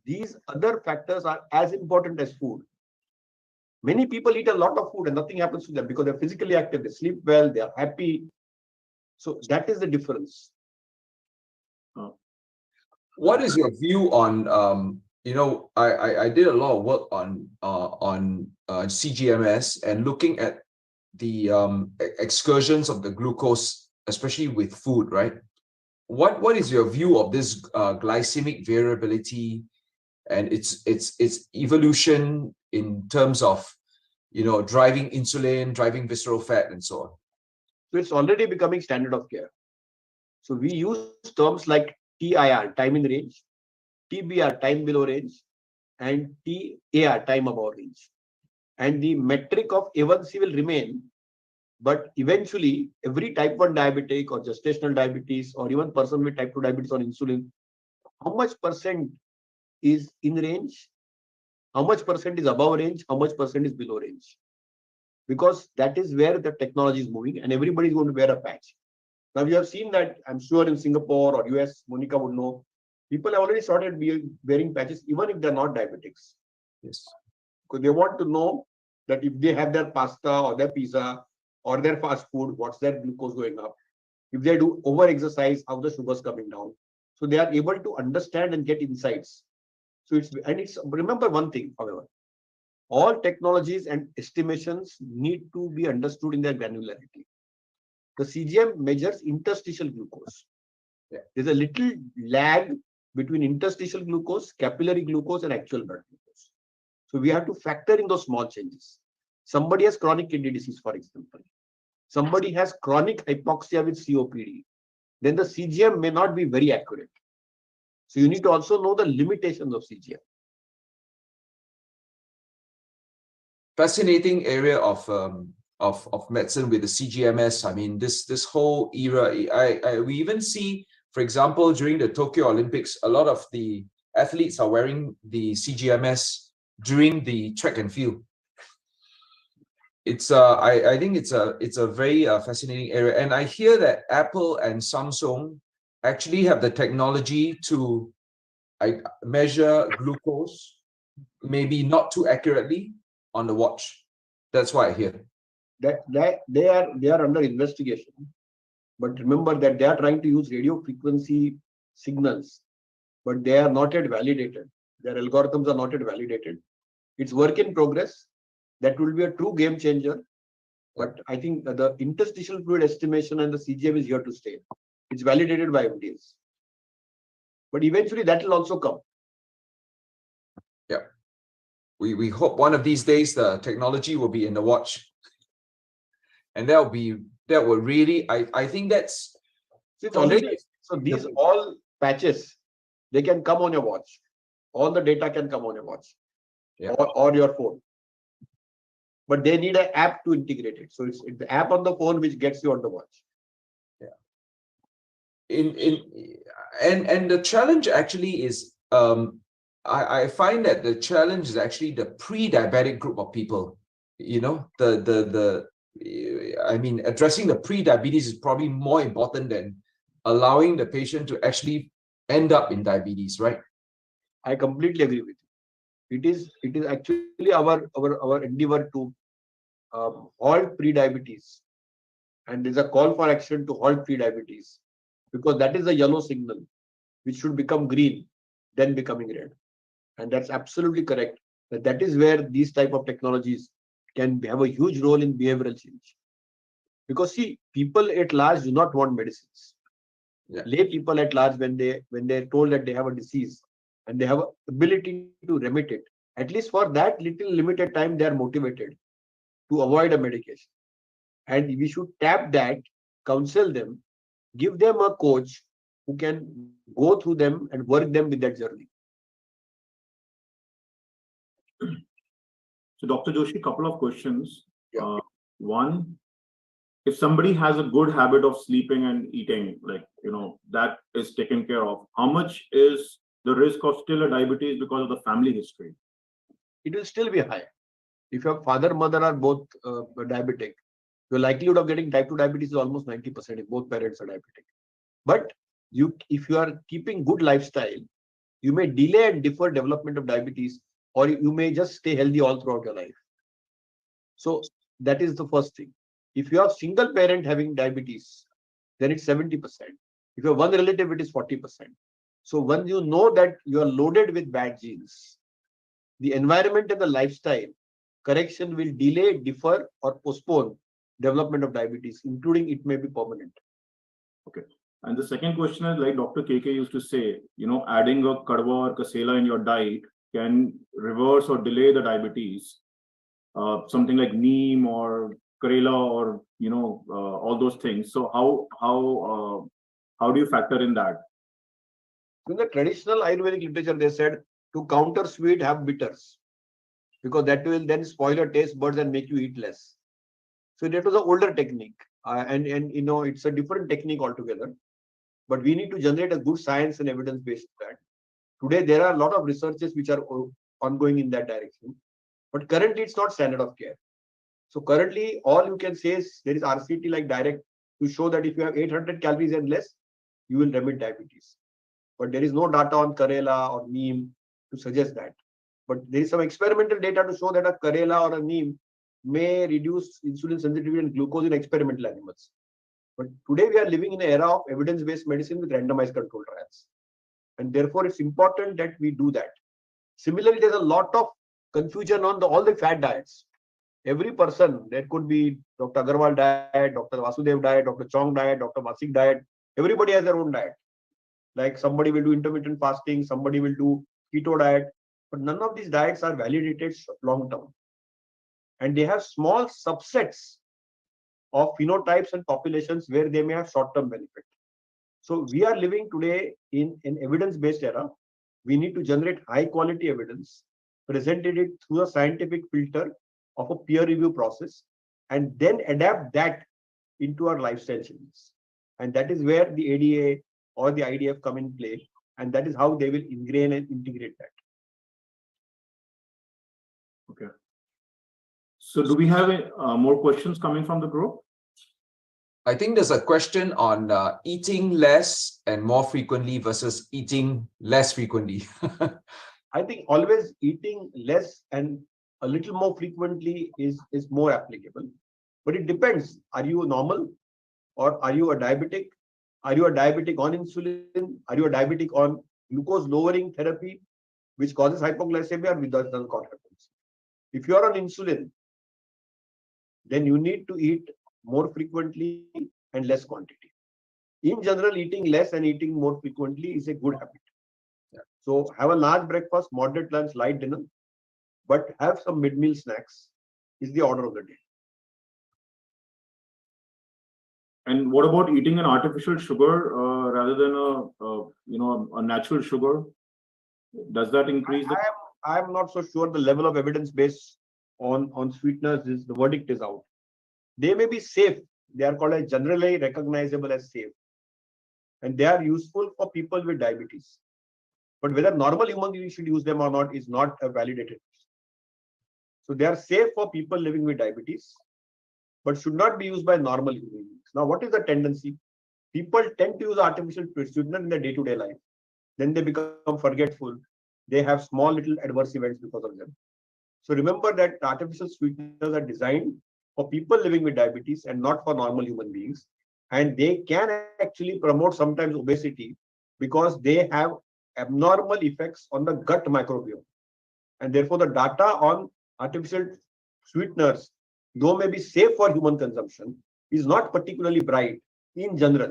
Speaker 3: these other factors are as important as food. Many people eat a lot of food and nothing happens to them because they're physically active, they sleep well, they are happy. So that is the difference.
Speaker 1: What is your view on I did a lot of work on CGMS and looking at the excursions of the glucose, especially with food, right? What is your view of this glycemic variability and its evolution in terms of driving insulin, driving visceral fat, and so on?
Speaker 3: So it's already becoming standard of care. So we use terms like TIR, time in range, TBR, time below range, and TAR, time above range. And the metric of A1C will remain, but eventually every type 1 diabetic or gestational diabetes or even person with type 2 diabetes on insulin, how much percent is in range, how much percent is above range, how much percent is below range. Because that is where the technology is moving and everybody is going to wear a patch. Now we have seen that, I'm sure in Singapore or US, Monica would know, people have already started wearing patches even if they're not diabetics.
Speaker 1: Yes.
Speaker 3: Because they want to know that if they have their pasta or their pizza or their fast food, what's their glucose going up? If they do over exercise, how the sugar's coming down. So they are able to understand and get insights. So remember one thing, however, all technologies and estimations need to be understood in their granularity. The CGM measures interstitial glucose. Yeah. There's a little lag between interstitial glucose, capillary glucose, and actual blood glucose. So we have to factor in those small changes. Somebody has chronic kidney disease, for example. Somebody has chronic hypoxia with COPD. Then the CGM may not be very accurate. So you need to also know the limitations of CGM.
Speaker 1: Fascinating area of medicine with the CGMS. I mean, this whole era. We even see, for example, during the Tokyo Olympics, a lot of the athletes are wearing the CGMS during the track and field. It's I think it's a very fascinating area, and I hear that Apple and Samsung actually have the technology to measure glucose, maybe not too accurately on the watch. That's what I hear.
Speaker 3: That they are under investigation, but remember that they are trying to use radio frequency signals, but they are not yet validated. Their algorithms are not yet validated. It's work in progress. That will be a true game changer. But I think the interstitial fluid estimation and the CGM is here to stay. It's validated by evidence. But eventually that will also come.
Speaker 1: Yeah. We hope one of these days the technology will be in the watch. And that will really, I think that's
Speaker 3: It's
Speaker 1: probably
Speaker 3: already, so these all patches, they can come on your watch. All the data can come on your watch,
Speaker 1: yeah.
Speaker 3: or your phone. But they need an app to integrate it. So it's the app on the phone which gets you on the watch.
Speaker 1: And the challenge actually is I find that the challenge is actually the pre-diabetic group of people. You know, I mean, addressing the pre-diabetes is probably more important than allowing the patient to actually end up in diabetes, right?
Speaker 3: I completely agree with you. It is actually our endeavor to halt pre-diabetes, and there's a call for action to halt pre-diabetes, because that is the yellow signal which should become green, then becoming red. And that's absolutely correct. That is where these type of technologies can have a huge role in behavioral change. Because see, people at large do not want medicines.
Speaker 1: Yeah.
Speaker 3: Lay people at large, when they're told that they have a disease and they have ability to remit it, at least for that little limited time, they are motivated to avoid a medication. And we should tap that, counsel them, give them a coach who can go through them and work them with that journey.
Speaker 2: So, Dr. Joshi, couple of questions.
Speaker 3: Yeah.
Speaker 2: One, if somebody has a good habit of sleeping and eating, like, that is taken care of, how much is the risk of still a diabetes because of the family history?
Speaker 3: It will still be high. If your father, mother are both diabetic, your likelihood of getting type 2 diabetes is almost 90% if both parents are diabetic. But if you are keeping good lifestyle, you may delay and defer development of diabetes, or you may just stay healthy all throughout your life. So that is the first thing. If you have single parent having diabetes, then it's 70%. If you have one relative, it is 40%. So once you know that you are loaded with bad genes, the environment and the lifestyle correction will delay, defer, or postpone development of diabetes, including it may be permanent.
Speaker 2: Okay. And the second question is, like Dr. KK used to say, adding a kadwa or kasela in your diet can reverse or delay the diabetes. Something like neem or karela, or all those things. So how do you factor in that?
Speaker 3: In the traditional Ayurvedic literature, they said to counter sweet, have bitters, because that will then spoil your taste buds and make you eat less. So that was an older technique, and it's a different technique altogether. But we need to generate a good science and evidence based on that. Today there are a lot of researches which are ongoing in that direction, but currently it's not standard of care. So currently all you can say is there is RCT like direct to show that if you have 800 calories and less, you will remit diabetes. But there is no data on Karela or neem to suggest that. But there is some experimental data to show that a Karela or a neem may reduce insulin sensitivity and glucose in experimental animals. But today we are living in an era of evidence-based medicine with randomized controlled trials. And therefore it's important that we do that. Similarly, there's a lot of confusion on all the fat diets. Every person, there could be Dr. Agarwal diet, Dr. Vasudev diet, Dr. Chong diet, Dr. Masik diet. Everybody has their own diet. Like somebody will do intermittent fasting, somebody will do keto diet, but none of these diets are validated long term. And they have small subsets of phenotypes and populations where they may have short term benefit. So we are living today in an evidence-based era. We need to generate high quality evidence, presented it through a scientific filter of a peer review process, and then adapt that into our lifestyle changes. And that is where the ADA or the IDF come in play, and that is how they will ingrain and integrate that.
Speaker 2: Okay. So do we have more questions coming from the group?
Speaker 1: I think there's a question on eating less and more frequently versus eating less frequently.
Speaker 3: I think always eating less and a little more frequently is more applicable. But it depends. Are you normal or are you a diabetic? Are you a diabetic on insulin? Are you a diabetic on glucose lowering therapy, which causes hypoglycemia, which doesn't cause hypoglycemia? If you are on insulin, then you need to eat more frequently and less quantity. In general, eating less and eating more frequently is a good habit. So have a large breakfast, moderate lunch, light dinner, but have some mid-meal snacks is the order of the day.
Speaker 2: And what about eating an artificial sugar rather than a natural sugar? Does that increase the?
Speaker 3: I am not so sure the level of evidence base on sweeteners is the verdict is out. They may be safe. They are called as generally recognizable as safe. And they are useful for people with diabetes. But whether normal human beings should use them or not is not a validated. So they are safe for people living with diabetes, but should not be used by normal human beings. Now, what is the tendency? People tend to use artificial sweetener in their day-to-day life. Then they become forgetful. They have small little adverse events because of them. So remember that artificial sweeteners are designed for people living with diabetes and not for normal human beings. And they can actually promote sometimes obesity because they have abnormal effects on the gut microbiome. And therefore, the data on artificial sweeteners, though may be safe for human consumption, is not particularly bright in general.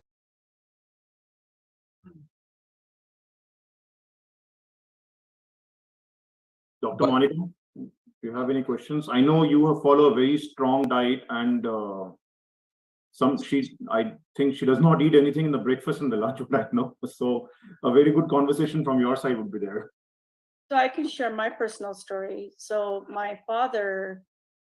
Speaker 2: Dr. Monica, do you have any questions? I know you have followed a very strong diet, and I think she does not eat anything in the breakfast and the lunch right now. So a very good conversation from your side would be there.
Speaker 4: So I can share my personal story. So my father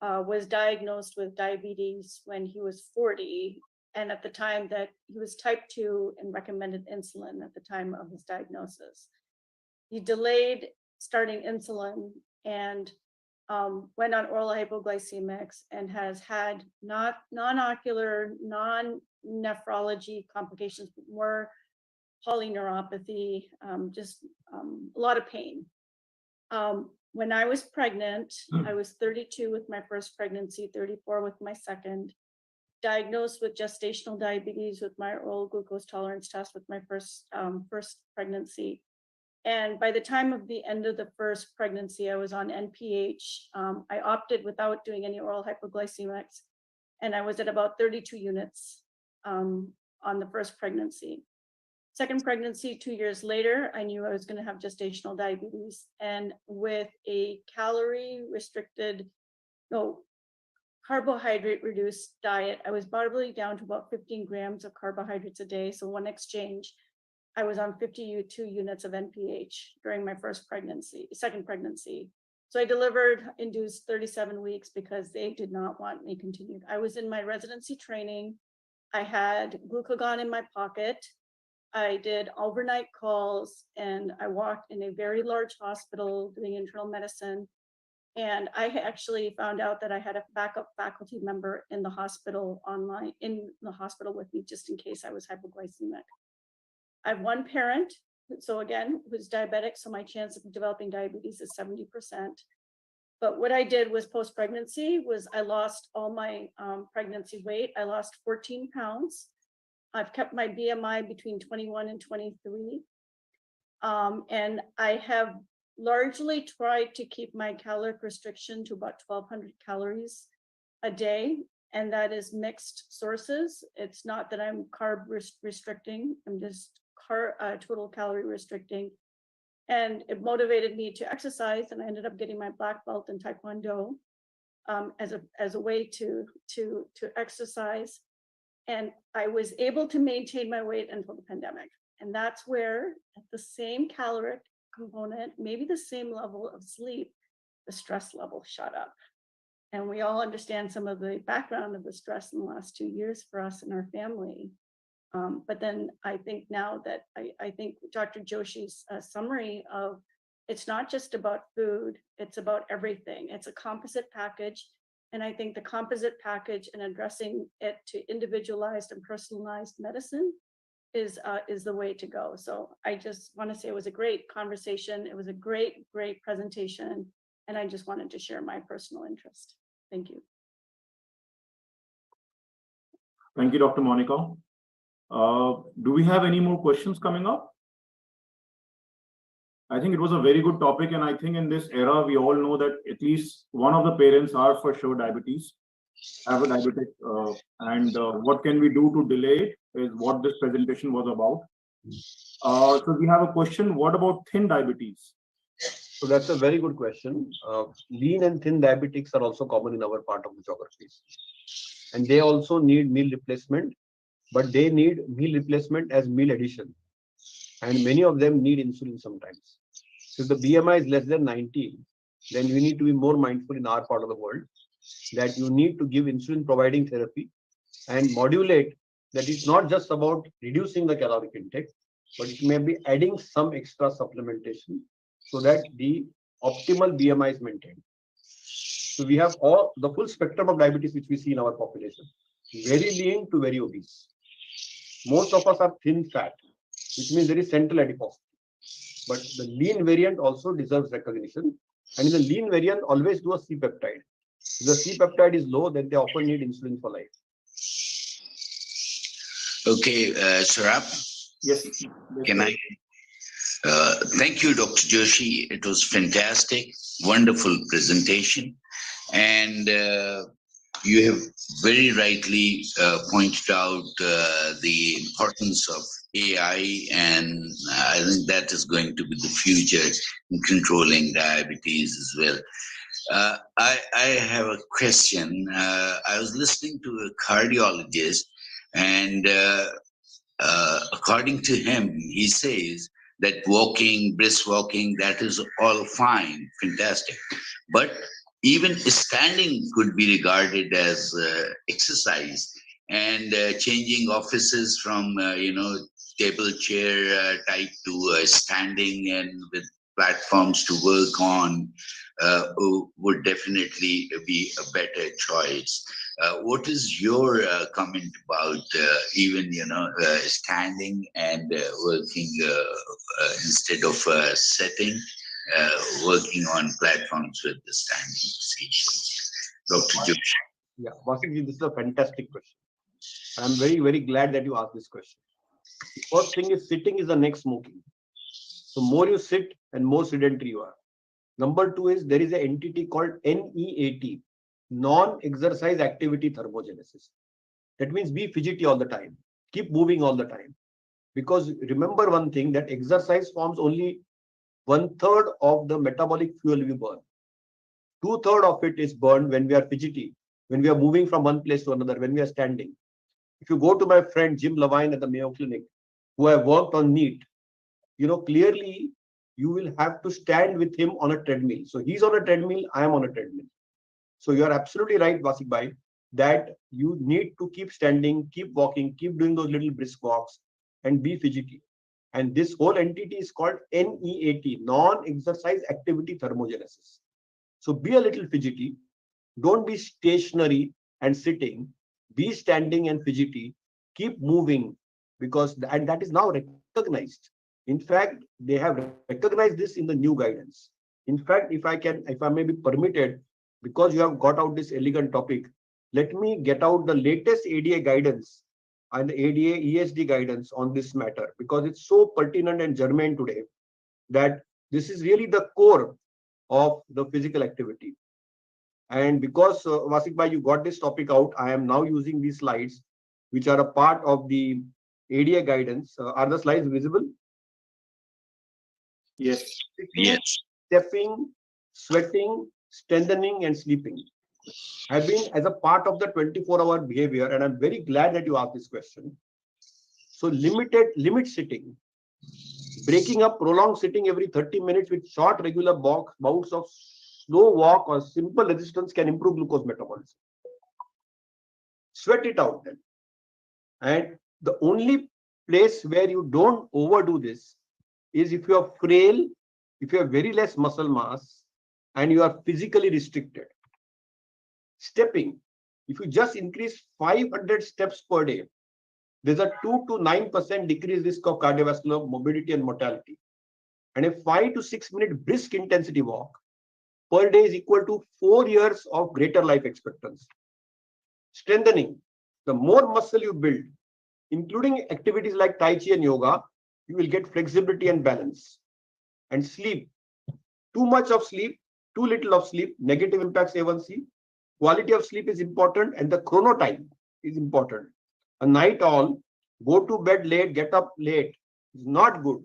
Speaker 4: was diagnosed with diabetes when he was 40. And at the time that he was type 2 and recommended insulin at the time of his diagnosis. He delayed starting insulin and went on oral hypoglycemics and has had non-ocular, non-nephrology complications, but more polyneuropathy, just a lot of pain. When I was pregnant, I was 32 with my first pregnancy, 34 with my second, diagnosed with gestational diabetes with my oral glucose tolerance test with my first pregnancy. And by the time of the end of the first pregnancy, I was on NPH. I opted without doing any oral hypoglycemics, and I was at about 32 units on the first pregnancy. Second pregnancy, 2 years later, I knew I was going to have gestational diabetes, and with a carbohydrate reduced diet, I was probably down to about 15 grams of carbohydrates a day. So one exchange, I was on 52 units of NPH during my second pregnancy. So I induced 37 weeks because they did not want me continued. I was in my residency training. I had glucagon in my pocket. I did overnight calls, and I walked in a very large hospital doing internal medicine. And I actually found out that I had a backup faculty member in the hospital with me, just in case I was hypoglycemic. I have one parent, so again, who's diabetic, so my chance of developing diabetes is 70%. But what I did was post-pregnancy was I lost all my pregnancy weight. I lost 14 pounds. I've kept my BMI between 21 and 23. And I have largely tried to keep my caloric restriction to about 1,200 calories a day. And that is mixed sources. It's not that I'm carb restricting, I'm just total calorie restricting. And it motivated me to exercise, and I ended up getting my black belt in Taekwondo as a way to exercise. And I was able to maintain my weight until the pandemic. And that's where, at the same caloric component, maybe the same level of sleep, the stress level shot up. And we all understand some of the background of the stress in the last 2 years for us and our family. But then I think now that I think Dr. Joshi's summary of it's not just about food, it's about everything. It's a composite package. And I think the composite package and addressing it to individualized and personalized medicine is the way to go. So I just want to say it was a great conversation. It was a great presentation. And I just wanted to share my personal interest. Thank you.
Speaker 2: Thank you, Dr. Monica. Do we have any more questions coming up? I think it was a very good topic, and I think in this era, we all know that at least one of the parents are for sure diabetes. have a diabetic, and what can we do to delay it is what this presentation was about. So we have a question, what about thin diabetes?
Speaker 3: So that's a very good question. Lean and thin diabetics are also common in our part of the geographies. And they also need meal replacement, but they need meal replacement as meal addition. And many of them need insulin sometimes. So if the BMI is less than 90, then we need to be more mindful in our part of the world that you need to give insulin providing therapy and modulate that it's not just about reducing the caloric intake, but it may be adding some extra supplementation so that the optimal BMI is maintained. So we have all the full spectrum of diabetes which we see in our population, very lean to very obese. Most of us are thin fat, which means there is central adiposity. But the lean variant also deserves recognition. And in the lean variant, always do a C-peptide. If the C-peptide is low, then they often need insulin for life.
Speaker 5: Okay, Sarab,
Speaker 2: Yes.
Speaker 5: can I? Thank you, Dr. Joshi. It was fantastic, wonderful presentation. And you have very rightly pointed out the importance of AI, and I think that is going to be the future in controlling diabetes as well. I have a question. I was listening to a cardiologist, and according to him, he says that walking, brisk walking, that is all fine, fantastic. But even standing could be regarded as exercise, and changing offices from table chair type to standing and with platforms to work on would definitely be a better choice. What is your comment about even standing and working instead of sitting, working on platforms with the standing positions? Dr. Joshi.
Speaker 3: Yeah, Vasikji, this is a fantastic question. I'm very, very glad that you asked this question. The first thing is sitting is the next smoking. So more you sit and more sedentary you are. Number two is there is an entity called NEAT, non-exercise activity thermogenesis. That means be fidgety all the time. Keep moving all the time. Because remember one thing, that exercise forms only 1/3 of the metabolic fuel we burn. 2/3 of it is burned when we are fidgety, when we are moving from one place to another, when we are standing. If you go to my friend Jim Levine at the Mayo Clinic, who have worked on NEAT, clearly you will have to stand with him on a treadmill. So he's on a treadmill, I am on a treadmill. So you are absolutely right, Vasik Bhai, that you need to keep standing, keep walking, keep doing those little brisk walks and be fidgety. And this whole entity is called NEAT, non-exercise activity thermogenesis. So be a little fidgety. Don't be stationary and sitting. Be standing and fidgety. Keep moving, because that is now recognized. In fact, they have recognized this in the new guidance. In fact, if I may be permitted, because you have got out this elegant topic, let me get out the latest ADA guidance and the ADA ESD guidance on this matter, because it's so pertinent and germane today that this is really the core of the physical activity. And because Vasik Bhai, you got this topic out, I am now using these slides, which are a part of the ADA guidance. Are the slides visible?
Speaker 2: Yes.
Speaker 5: Yes.
Speaker 3: Stepping, sweating, strengthening, and sleeping have been as a part of the 24-hour behavior. And I'm very glad that you asked this question. So limit sitting, breaking up prolonged sitting every 30 minutes with short regular bouts of slow walk or simple resistance can improve glucose metabolism. Sweat it out then. And the only place where you don't overdo this is if you are frail, if you have very less muscle mass, and you are physically restricted. Stepping, if you just increase 500 steps per day, there's a 2 to 9% decreased risk of cardiovascular morbidity and mortality. And a 5 to 6 minute brisk intensity walk per day is equal to 4 years of greater life expectancy. Strengthening, the more muscle you build, including activities like Tai Chi and yoga, you will get flexibility and balance. And sleep, too much of sleep, too little of sleep, negative impacts A1C. quality of sleep is important, and the chronotype is important. A night owl, go to bed late, get up late is not good.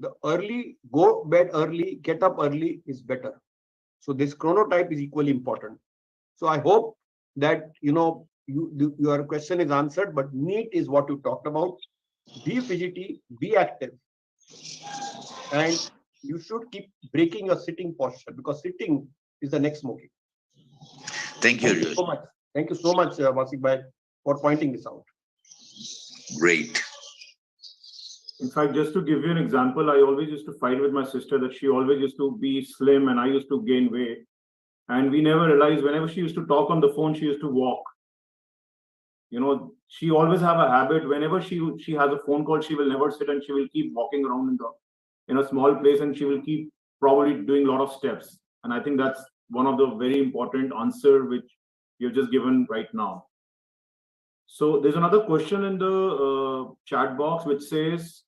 Speaker 3: The early, go bed early, get up early is better. So this chronotype is equally important. So I hope that your question is answered, but NEAT is what you talked about. Be fidgety, be active, and you should keep breaking your sitting posture, because sitting is the next smoking.
Speaker 5: Thank you,
Speaker 3: Thank you so much. Thank you so much, Vasik Bhai, for pointing this out.
Speaker 5: Great.
Speaker 2: In fact, just to give you an example, I always used to fight with my sister that she always used to be slim and I used to gain weight. And we never realized whenever she used to talk on the phone, she used to walk. You know, she always have a habit. Whenever she has a phone call, she will never sit and she will keep walking around in a small place, and she will keep probably doing a lot of steps. And I think that's one of the very important answer which you've just given right now. So there's another question in the chat box which says,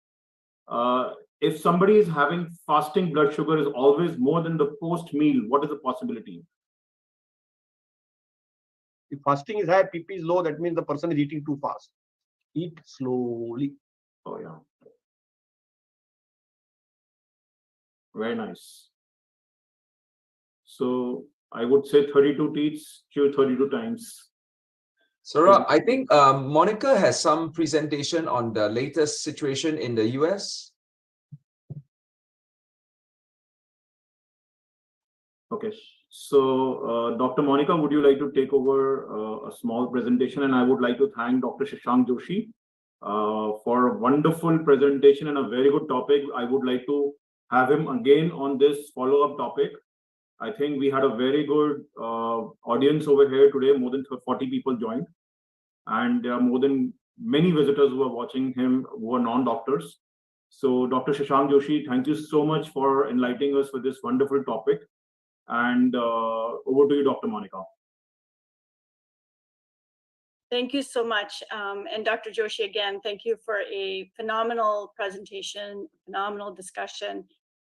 Speaker 2: if somebody is having fasting blood sugar is always more than the post meal, what is the possibility?
Speaker 3: If fasting is high, PP is low, that means the person is eating too fast. Eat slowly.
Speaker 2: Oh yeah. Very nice. So I would say 32 teeth, chew 32 times.
Speaker 1: Saurabh, I think Monica has some presentation on the latest situation in the US.
Speaker 2: Okay. So Dr. Monica, would you like to take over a small presentation? And I would like to thank Dr. Shashank Joshi for a wonderful presentation and a very good topic. I would like to have him again on this follow-up topic. I think we had a very good audience over here today. More than 40 people joined, and there are more than many visitors who are watching him who are non-doctors. So Dr. Shashank Joshi, thank you so much for enlightening us with this wonderful topic. And over to you, Dr. Monica.
Speaker 4: Thank you so much. And Dr. Joshi, again, thank you for a phenomenal presentation, phenomenal discussion.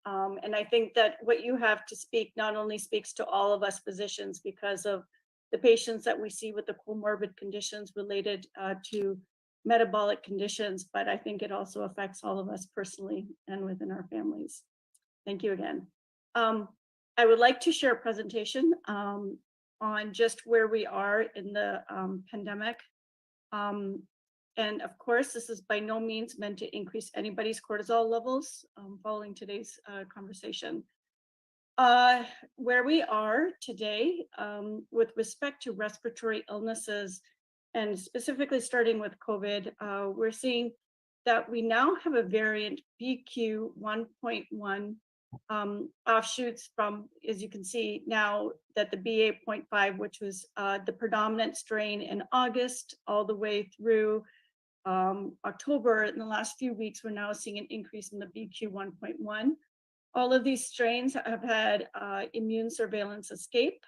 Speaker 4: And I think that what you have to speak not only speaks to all of us physicians because of the patients that we see with the comorbid conditions related to metabolic conditions, but I think it also affects all of us personally and within our families. Thank you again. I would like to share a presentation on just where we are in the pandemic. And of course, this is by no means meant to increase anybody's cortisol levels following today's conversation. Where we are today with respect to respiratory illnesses, and specifically starting with COVID, we're seeing that we now have a variant BQ 1.1 offshoots from, as you can see now, that the BA.5, which was the predominant strain in August all the way through October. In the last few weeks, we're now seeing an increase in the BQ 1.1. All of these strains have had immune surveillance escape.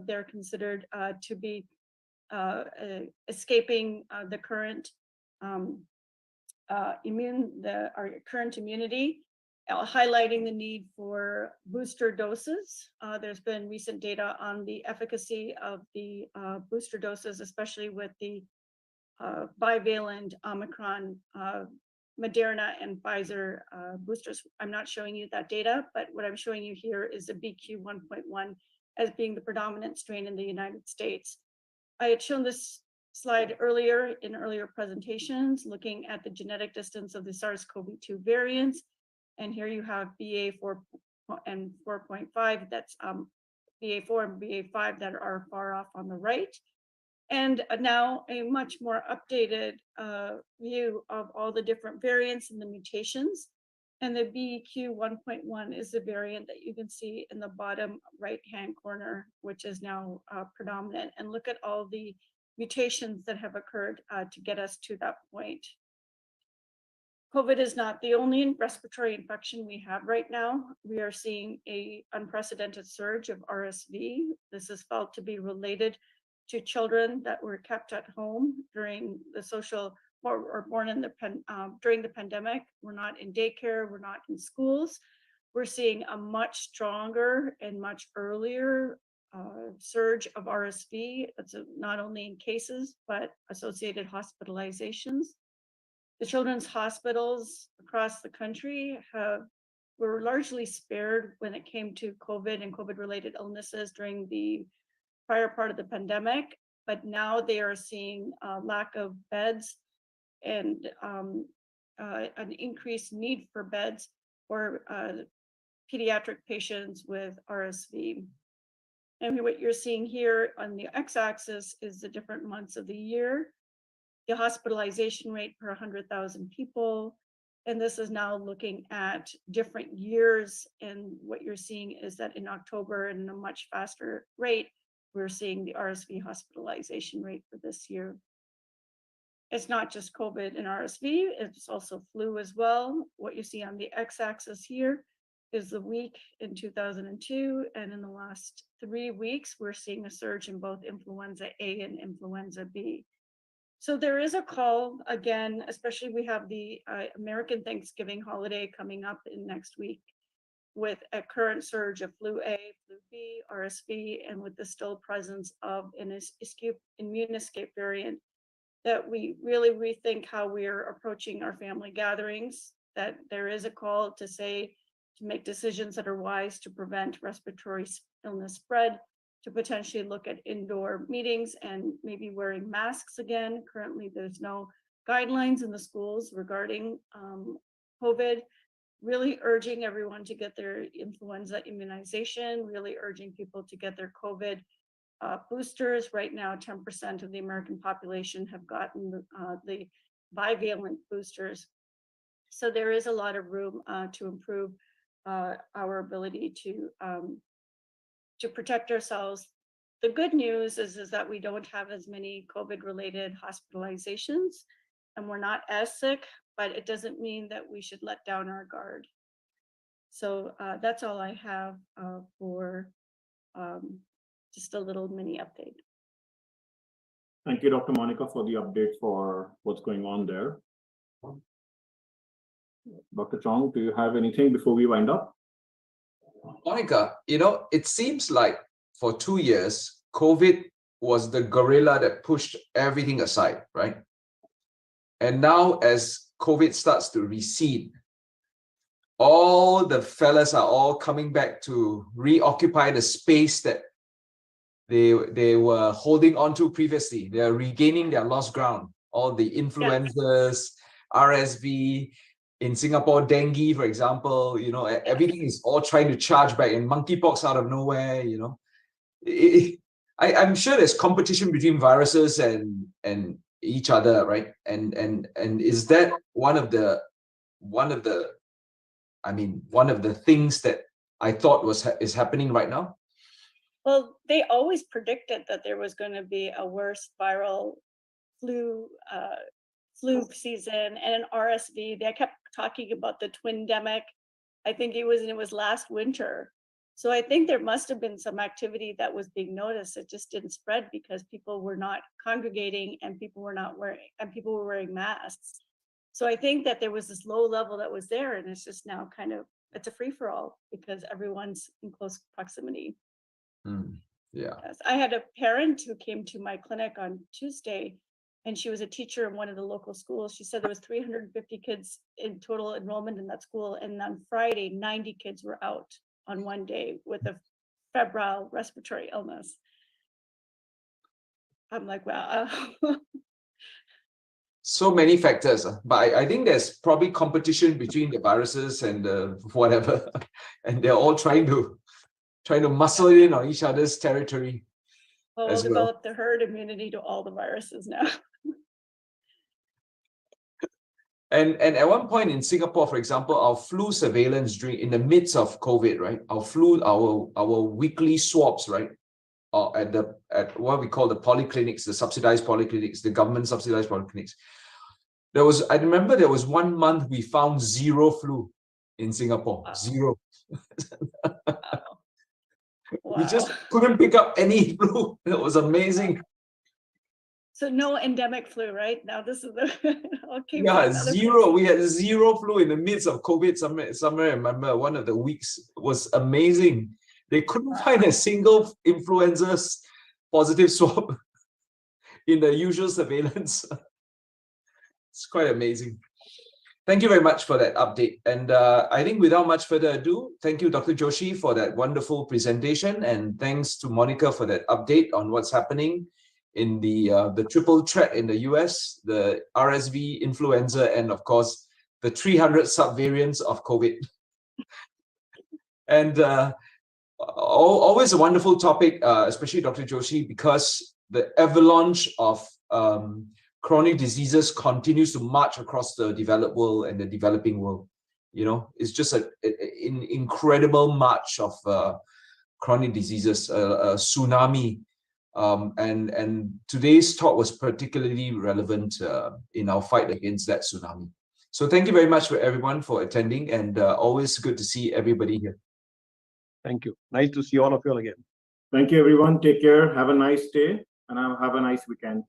Speaker 4: They're considered to be escaping the current current immunity, highlighting the need for booster doses. There's been recent data on the efficacy of the booster doses, especially with the bivalent Omicron, Moderna and Pfizer boosters. I'm not showing you that data, but what I'm showing you here is the BQ 1.1 as being the predominant strain in the United States. I had shown this slide earlier in earlier presentations, looking at the genetic distance of the SARS-CoV-2 variants. And here you have BA4 and 4.5, that's BA4 and BA5 that are far off on the right. And now a much more updated view of all the different variants and the mutations. And the BQ 1.1 is the variant that you can see in the bottom right-hand corner, which is now predominant. And look at all the mutations that have occurred to get us to that point. COVID is not the only respiratory infection we have right now. We are seeing an unprecedented surge of RSV. This is felt to be related to children that were kept at home during the social or born in the during the pandemic. We're not in daycare, we're not in schools. We're seeing a much stronger and much earlier surge of RSV. That's not only in cases, but associated hospitalizations. The children's hospitals across the country were largely spared when it came to COVID and COVID-related illnesses during the prior part of the pandemic, but now they are seeing a lack of beds and an increased need for beds for pediatric patients with RSV. And what you're seeing here on the x-axis is the different months of the year, the hospitalization rate per 100,000 people. And this is now looking at different years. And what you're seeing is that in October, and a much faster rate, we're seeing the RSV hospitalization rate for this year. It's not just COVID and RSV, it's also flu as well. What you see on the x-axis here is the week in 2002, and in the last 3 weeks, we're seeing a surge in both influenza A and influenza B. So there is a call, again, especially we have the American Thanksgiving holiday coming up in next week with a current surge of flu A, flu B, RSV, and with the still presence of an immune escape variant, that we really rethink how we're approaching our family gatherings, that there is a call to say, to make decisions that are wise to prevent respiratory illness spread, to potentially look at indoor meetings and maybe wearing masks again. Currently, there's no guidelines in the schools regarding COVID. Really urging everyone to get their influenza immunization, really urging people to get their COVID boosters. Right now, 10% of the American population have gotten the bivalent boosters. So there is a lot of room to improve our ability to protect ourselves. The good news is that we don't have as many COVID-related hospitalizations, and we're not as sick, but it doesn't mean that we should let down our guard. So that's all I have for just a little mini update.
Speaker 2: Thank you, Dr. Monica, for the update for what's going on there. Dr. Chong, do you have anything before we wind up?
Speaker 1: Monica, it seems like for 2 years, COVID was the gorilla that pushed everything aside, right? And now as COVID starts to recede, all the fellas are all coming back to reoccupy the space that they were holding on to previously. They are regaining their lost ground. All the influenzas, RSV, in Singapore, dengue, for example, everything is all trying to charge back, and monkeypox out of nowhere, I'm sure there's competition between viruses and each other, right? And is that one of the things that I thought is happening right now?
Speaker 4: Well, they always predicted that there was going to be a worse viral flu season and an RSV. They kept talking about the twindemic. I think it was last winter. So I think there must have been some activity that was being noticed. It just didn't spread because people were not congregating and people were wearing masks. So I think that there was this low level that was there, and it's just now it's a free-for-all because everyone's in close proximity.
Speaker 1: Yeah.
Speaker 4: Yes. I had a parent who came to my clinic on Tuesday, and she was a teacher in one of the local schools. She said there was 350 kids in total enrollment in that school, and on Friday, 90 kids were out on one day with a febrile respiratory illness. I'm like, wow. So
Speaker 1: many factors, but I think there's probably competition between the viruses and whatever, and they're all trying to muscle in on each other's territory.
Speaker 4: Well, we'll develop the herd immunity to all the viruses now.
Speaker 1: And at one point in Singapore, for example, our flu surveillance in the midst of COVID, right? Our weekly swabs, right? At what we call the polyclinics, the subsidized polyclinics, the government subsidized polyclinics. I remember there was 1 month we found 0 flu in Singapore. Wow. 0.
Speaker 4: Wow.
Speaker 1: We just couldn't pick up any flu. It was amazing.
Speaker 4: So no endemic flu, right? Now this is
Speaker 1: yeah, 0. We had 0 flu in the midst of COVID somewhere. I remember one of the weeks was amazing. They couldn't find a single influenza's positive swab in the usual surveillance. It's quite amazing. Thank you very much for that update. And I think without much further ado, thank you, Dr. Joshi, for that wonderful presentation. And thanks to Monica for that update on what's happening in the triple threat in the US, the RSV, influenza, and of course, the 300 subvariants of COVID. And always a wonderful topic, especially Dr. Joshi, because the avalanche of chronic diseases continues to march across the developed world and the developing world. You know, it's just an incredible march of chronic diseases, a tsunami. And today's talk was particularly relevant in our fight against that tsunami. So thank you very much for everyone for attending, and always good to see everybody here.
Speaker 3: Thank you. Nice to see all of you again.
Speaker 2: Thank you, everyone. Take care. Have a nice day and have a nice weekend.